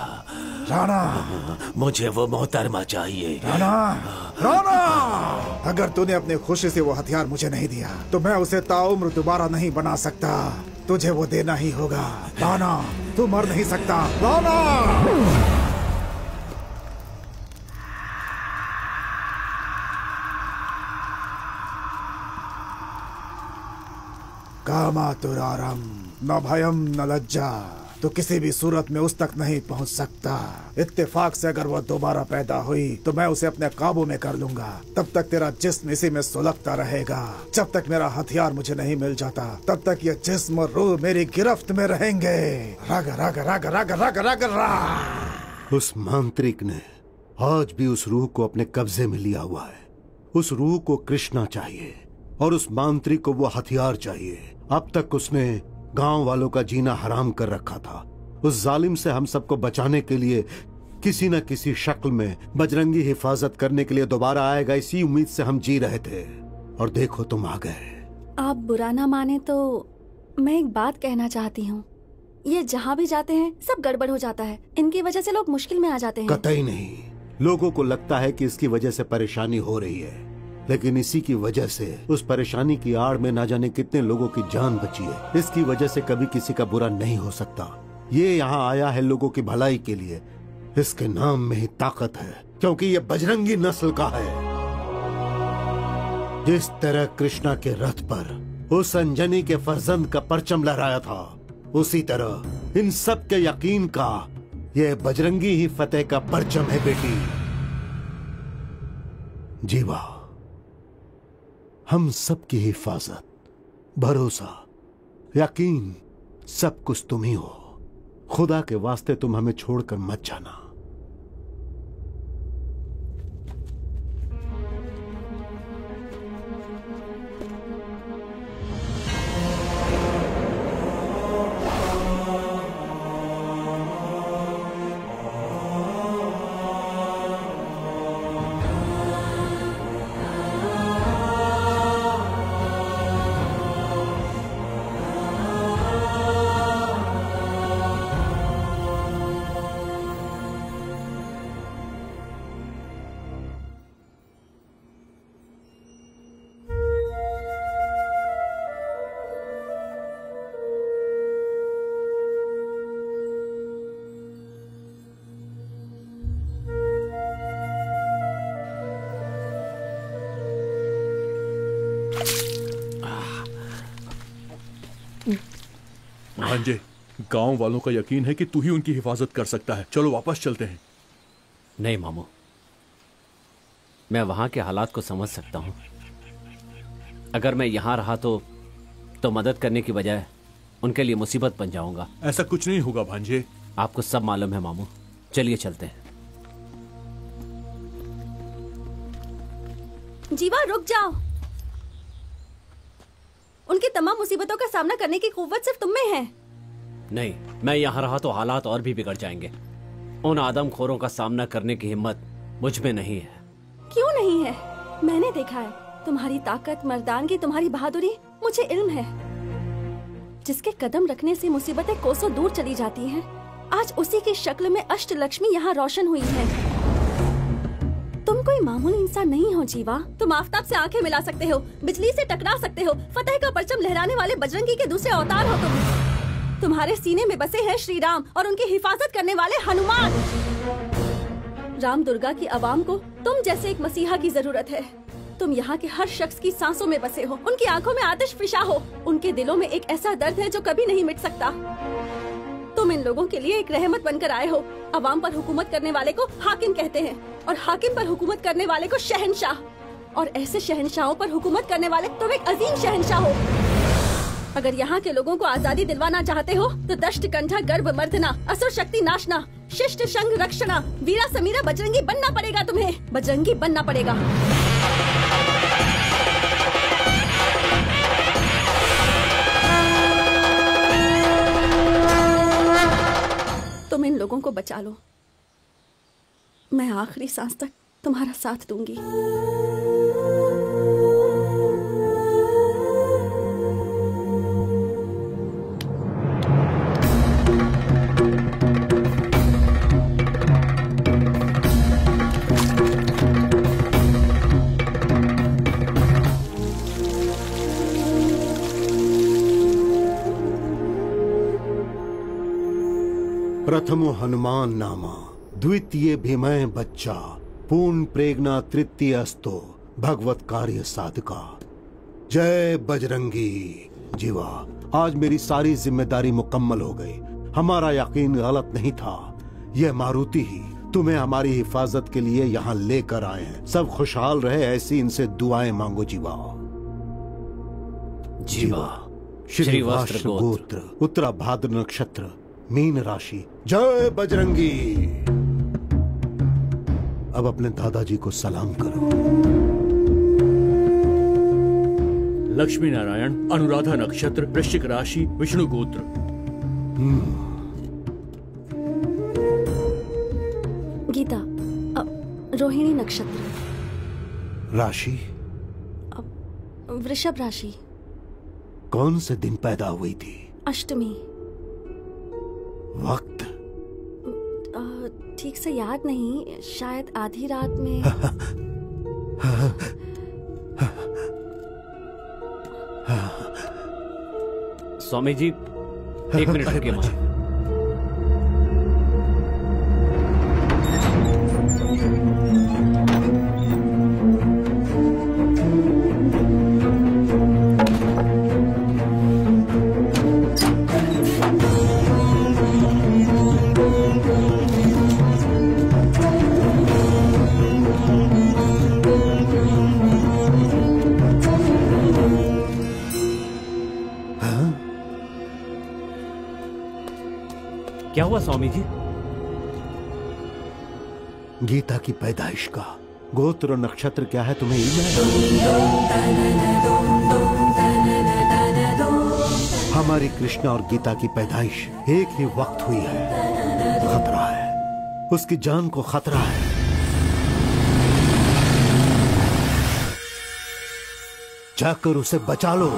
राणा, मुझे वो मोहतरमा चाहिए। राणा, राणा, अगर तूने अपनी खुशी से वो हथियार मुझे नहीं दिया तो मैं उसे ताउम्र दोबारा नहीं बना सकता। तुझे वो देना ही होगा। राणा, तू मर नहीं सकता। राणा, कामातुरारम न भयम न लज्जा। तो किसी भी सूरत में उस तक नहीं पहुंच सकता। इत्तेफाक से अगर वो दोबारा पैदा हुई तो मैं उसे अपने काबू में कर लूंगा। तब तक तेरा जिस्म इसी में सुलगता रहेगा। जब तक मेरा हथियार मुझे नहीं मिल जाता तब तक ये जिस्म और रूह मेरी गिरफ्त में रहेंगे। रग रग रग रग रग रग रग। उस मांत्रिक ने आज भी उस रूह को अपने कब्जे में लिया हुआ है। उस रूह को कृष्णा चाहिए और उस मांत्रिक को वो हथियार चाहिए। अब तक उसने गांव वालों का जीना हराम कर रखा था। उस जालिम से हम सबको बचाने के लिए किसी न किसी शक्ल में बजरंगी हिफाजत करने के लिए दोबारा आएगा, इसी उम्मीद से हम जी रहे थे। और देखो तुम आ गए। आप बुरा ना माने तो मैं एक बात कहना चाहती हूँ। ये जहाँ भी जाते हैं सब गड़बड़ हो जाता है। इनकी वजह से लोग मुश्किल में आ जाते हैं। कतई नहीं। लोगों को लगता है कि इसकी वजह से परेशानी हो रही है, लेकिन इसी की वजह से उस परेशानी की आड़ में ना जाने कितने लोगों की जान बची है। इसकी वजह से कभी किसी का बुरा नहीं हो सकता। ये यहाँ आया है लोगों की भलाई के लिए। इसके नाम में ही ताकत है, क्योंकि ये बजरंगी नस्ल का है। जिस तरह कृष्णा के रथ पर उस अंजनी के फर्जंद का परचम लहराया था, उसी तरह इन सब के यकीन का ये बजरंगी ही फतेह का परचम है बेटी। जीवा, हम सब की हिफाजत, भरोसा, यकीन सब कुछ तुम ही हो। खुदा के वास्ते तुम हमें छोड़कर मत जाना। भांजे, गांव वालों का यकीन है कि तू ही उनकी हिफाजत कर सकता है। चलो वापस चलते हैं। नहीं मामू, मैं वहां के हालात को समझ सकता हूं। अगर मैं यहां रहा तो मदद करने की बजाय उनके लिए मुसीबत बन जाऊंगा। ऐसा कुछ नहीं होगा भांजे। आपको सब मालूम है मामू। चलिए चलते हैं। जीवा, रुक जाओ। उनकी तमाम मुसीबतों का सामना करने की कुव्वत सिर्फ तुम में है। नहीं, मैं यहाँ रहा तो हालात और भी बिगड़ जाएंगे। उन आदमखोरों का सामना करने की हिम्मत मुझ में नहीं है। क्यों नहीं है? मैंने देखा है तुम्हारी ताकत, मर्दानगी, तुम्हारी बहादुरी मुझे इल्म है। जिसके कदम रखने से मुसीबतें कोसों दूर चली जाती हैं, आज उसी की शक्ल में अष्टलक्ष्मी यहाँ रोशन हुई है। तुम कोई मामूली इंसान नहीं हो जीवा। तुम आफताब से आंखें मिला सकते हो, बिजली से टकरा सकते हो, फतेह का परचम लहराने वाले बजरंगी के दूसरे अवतार हो तुम। तुम्हारे सीने में बसे हैं श्री राम और उनकी हिफाजत करने वाले हनुमान। राम दुर्गा की आवाम को तुम जैसे एक मसीहा की जरूरत है। तुम यहाँ के हर शख्स की सांसों में बसे हो, उनकी आंखों में आतिश फिशा हो, उनके दिलों में एक ऐसा दर्द है जो कभी नहीं मिट सकता। तुम इन लोगों के लिए एक रहमत बनकर आए हो। अवाम पर हुकूमत करने वाले को हाकिम कहते हैं और हाकिम पर हुकूमत करने वाले को शहनशाह, और ऐसे शहनशाहों पर हुकूमत करने वाले तुम एक अजीम शहनशाह हो। अगर यहाँ के लोगों को आजादी दिलवाना चाहते हो तो दष्ट कंठा गर्भ मर्दना, असुर शक्ति नाशना, शिष्ट शंग रक्षणा, वीरा समीरा बजरंगी बनना पड़ेगा। तुम्हें बजरंगी बनना पड़ेगा। तुम इन लोगों को बचा लो। मैं आखिरी सांस तक तुम्हारा साथ दूंगी। प्रथमो हनुमान नामा, द्वितीय भीमय बच्चा, पूर्ण प्रेगना तृतीय अस्तो, भगवत कार्य साधका। जय बजरंगी। जीवा, आज मेरी सारी जिम्मेदारी मुकम्मल हो गई। हमारा यकीन गलत नहीं था। यह मारुति ही तुम्हें हमारी हिफाजत के लिए यहाँ लेकर आए हैं। सब खुशहाल रहे, ऐसी इनसे दुआएं मांगो। जीवा। जीवा, श्री वस्त्र गोत्र, उत्तरा भाद्र नक्षत्र, मीन राशि। जय बजरंगी। अब अपने दादाजी को सलाम करो। लक्ष्मी नारायण, अनुराधा नक्षत्र, वृश्चिक राशि, विष्णु गोत्र। गीता, रोहिणी नक्षत्र। राशि? वृषभ राशि। कौन से दिन पैदा हुई थी? अष्टमी। वक्त? ठीक से याद नहीं, शायद आधी रात में। स्वामी जी एक मिनट रुकिए मुझे। क्या हुआ स्वामी जी? गीता की पैदाइश का गोत्र और नक्षत्र क्या है तुम्हें इल्म है? हमारी कृष्णा और गीता की पैदाइश एक ही वक्त हुई है। खतरा है, उसकी जान को खतरा है। जाकर उसे बचा लो।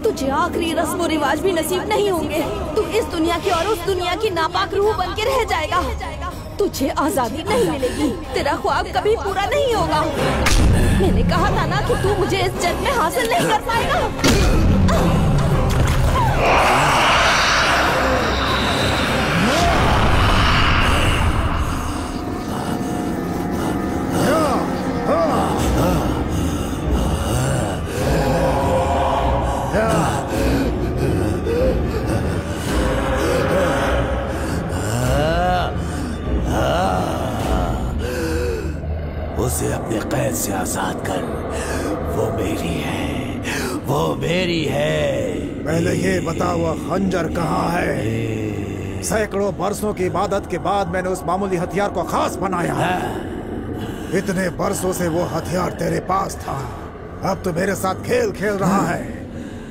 तुझे आखिरी रस्म रिवाज भी नसीब नहीं होंगे। तू इस दुनिया की और उस दुनिया की नापाक रूह बन के रह जाएगा। तुझे आजादी नहीं मिलेगी, तेरा ख्वाब कभी पूरा नहीं होगा। मैंने कहा था ना कि तू मुझे इस जन्म में हासिल नहीं कर पाएगा। उसे अपने कैद से आजाद कर। वो मेरी है, वो मेरी है। पहले ये बता वो खंजर कहाँ है? सैकड़ों बरसों की इबादत के बाद मैंने उस मामूली हथियार को खास बनाया। इतने बरसों से वो हथियार तेरे पास था, अब तो मेरे साथ खेल खेल रहा है।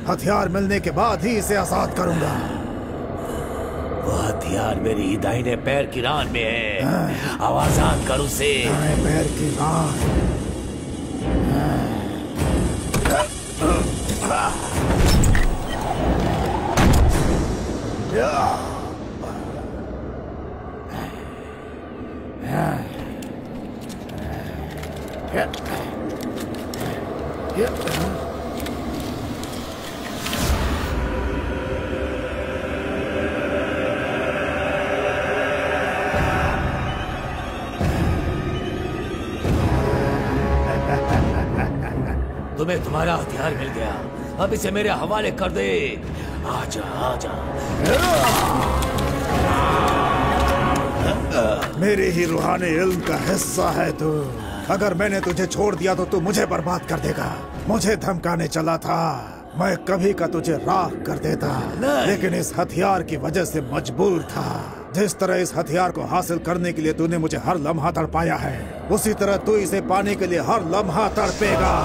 हथियार मिलने के बाद ही इसे आजाद करूंगा। वो हथियार मेरी दाहिने पैर की रान में है। अब आजाद कर उसे। दाहिने पैर की रान। तुम्हें तुम्हारा हथियार मिल गया, अब इसे मेरे हवाले कर दे। आजा आजा। मेरे ही रूहानी इल्म का हिस्सा है तू। अगर मैंने तुझे छोड़ दिया तो तू मुझे बर्बाद कर देगा। मुझे धमकाने चला था, मैं कभी का तुझे राख कर देता, लेकिन इस हथियार की वजह से मजबूर था। जिस तरह इस हथियार को हासिल करने के लिए तूने मुझे हर लम्हा तड़पाया है, उसी तरह तू इसे पाने के लिए हर लम्हा तड़पेगा।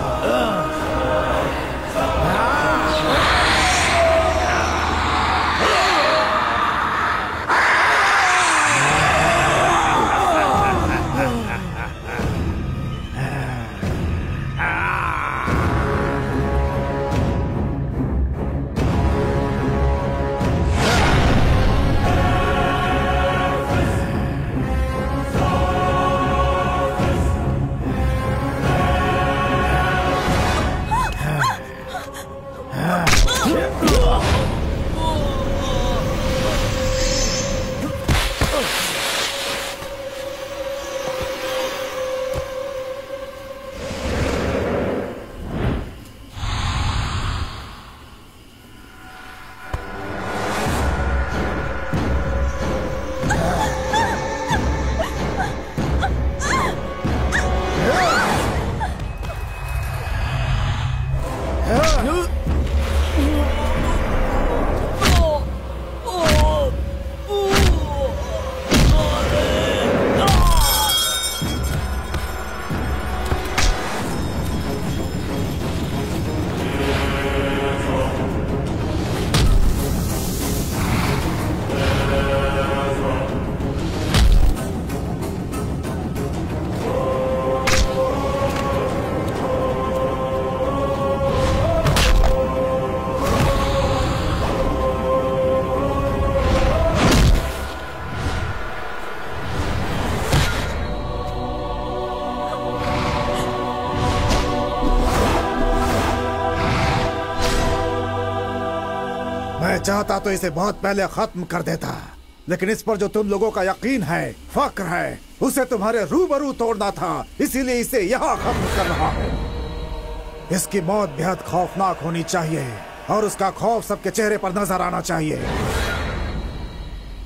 चाहता तो इसे बहुत पहले खत्म कर देता, लेकिन इस पर जो तुम लोगों का यकीन है, फक्र है, उसे तुम्हारे रूबरू तोड़ना था, इसीलिए इसे यहाँ खत्म कर रहा हूँ। इसकी मौत बेहद खौफनाक होनी चाहिए और उसका खौफ सबके चेहरे पर नजर आना चाहिए।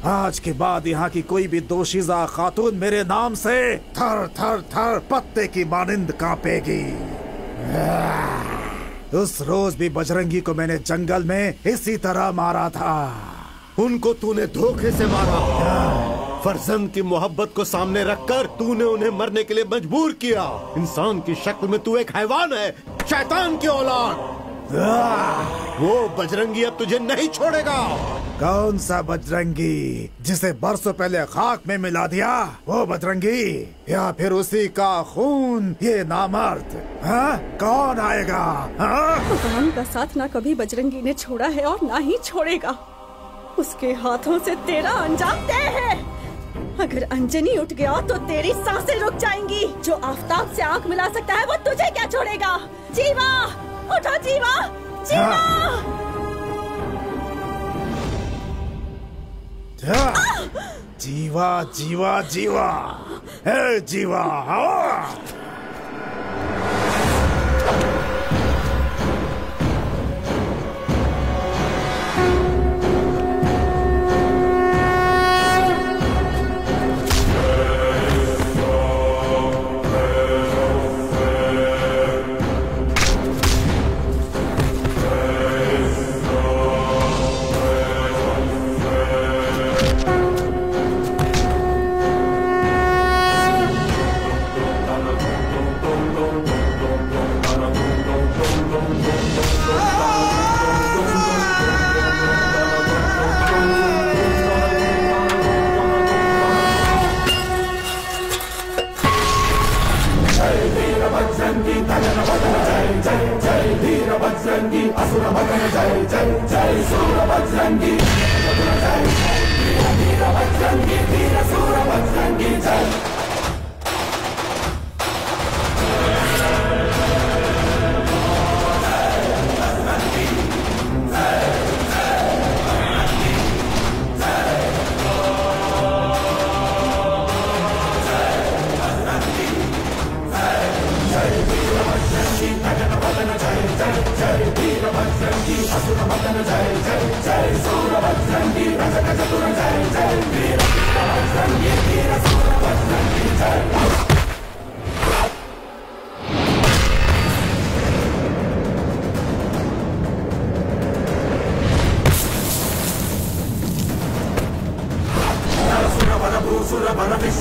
आज के बाद यहाँ की कोई भी दोशीज़ा खातून मेरे नाम से थर थर थर पत्ते की मानिंद कांपेगी। उस रोज भी बजरंगी को मैंने जंगल में इसी तरह मारा था। उनको तूने धोखे से मारा। फर्जंद की मोहब्बत को सामने रखकर तूने उन्हें मरने के लिए मजबूर किया। इंसान की शक्ल में तू एक हैवान है, शैतान की औलाद। वो बजरंगी अब तुझे नहीं छोड़ेगा। कौन सा बजरंगी जिसे बरसों पहले खाक में मिला दिया? वो बजरंगी या फिर उसी का खून ये नामर्द? हाँ? कौन आएगा? भगवान का साथ ना कभी बजरंगी ने छोड़ा है और ना ही छोड़ेगा। उसके हाथों से तेरा अंजाम तय है। अगर अंजनी उठ गया तो तेरी सांसें रुक जाएंगी। जो आफताब से आंख मिला सकता है वो तुझे क्या छोड़ेगा? जीवा, उठो जीवा, जीवा। जीवा जीवा जीवा, हे जीवा,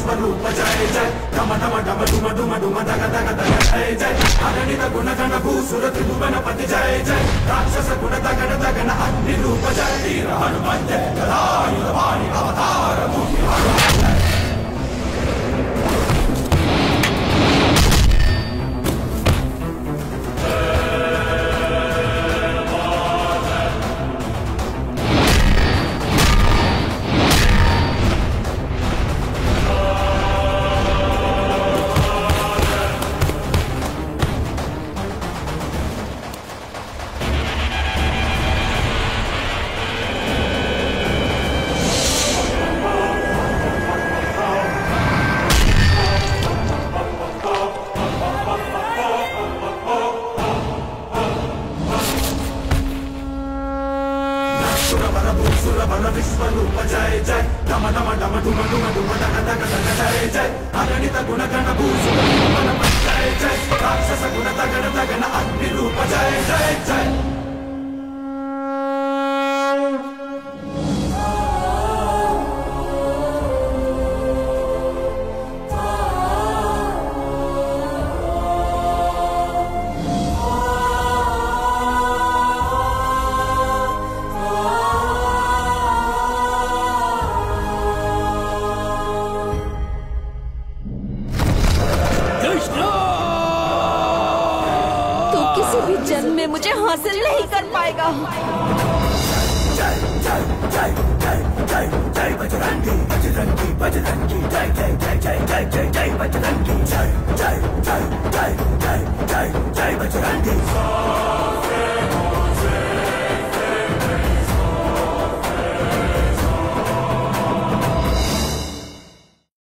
विश्वरूप जय जय डम डम डम डुम डुम डुम दग दग दग जय जय अगणित गुण गण भूसुर त्रिभुवन पति जय जय राक्षस गुण दगन दगन अग्नि रूप जय वीर हनुमंत गदायुध भारी अवतार मूर्ति हनुमंत विश्वरूप जय जय डम डम डम डुम डुम डुम दग दग दग जय जय अगणित गुण गण भूसुर त्रिभुवन पति जय जय राक्षस गुण दगन दगन अग्नि रूप जय जय जय मुझे हासिल नहीं कर पाएगा। जय जय जय जय जय जय बजरंगी बजरंगी बजरंगी जय जय जय जय जय जय जय बजरंगी जय जय जय जय जय जय जय बजरंगी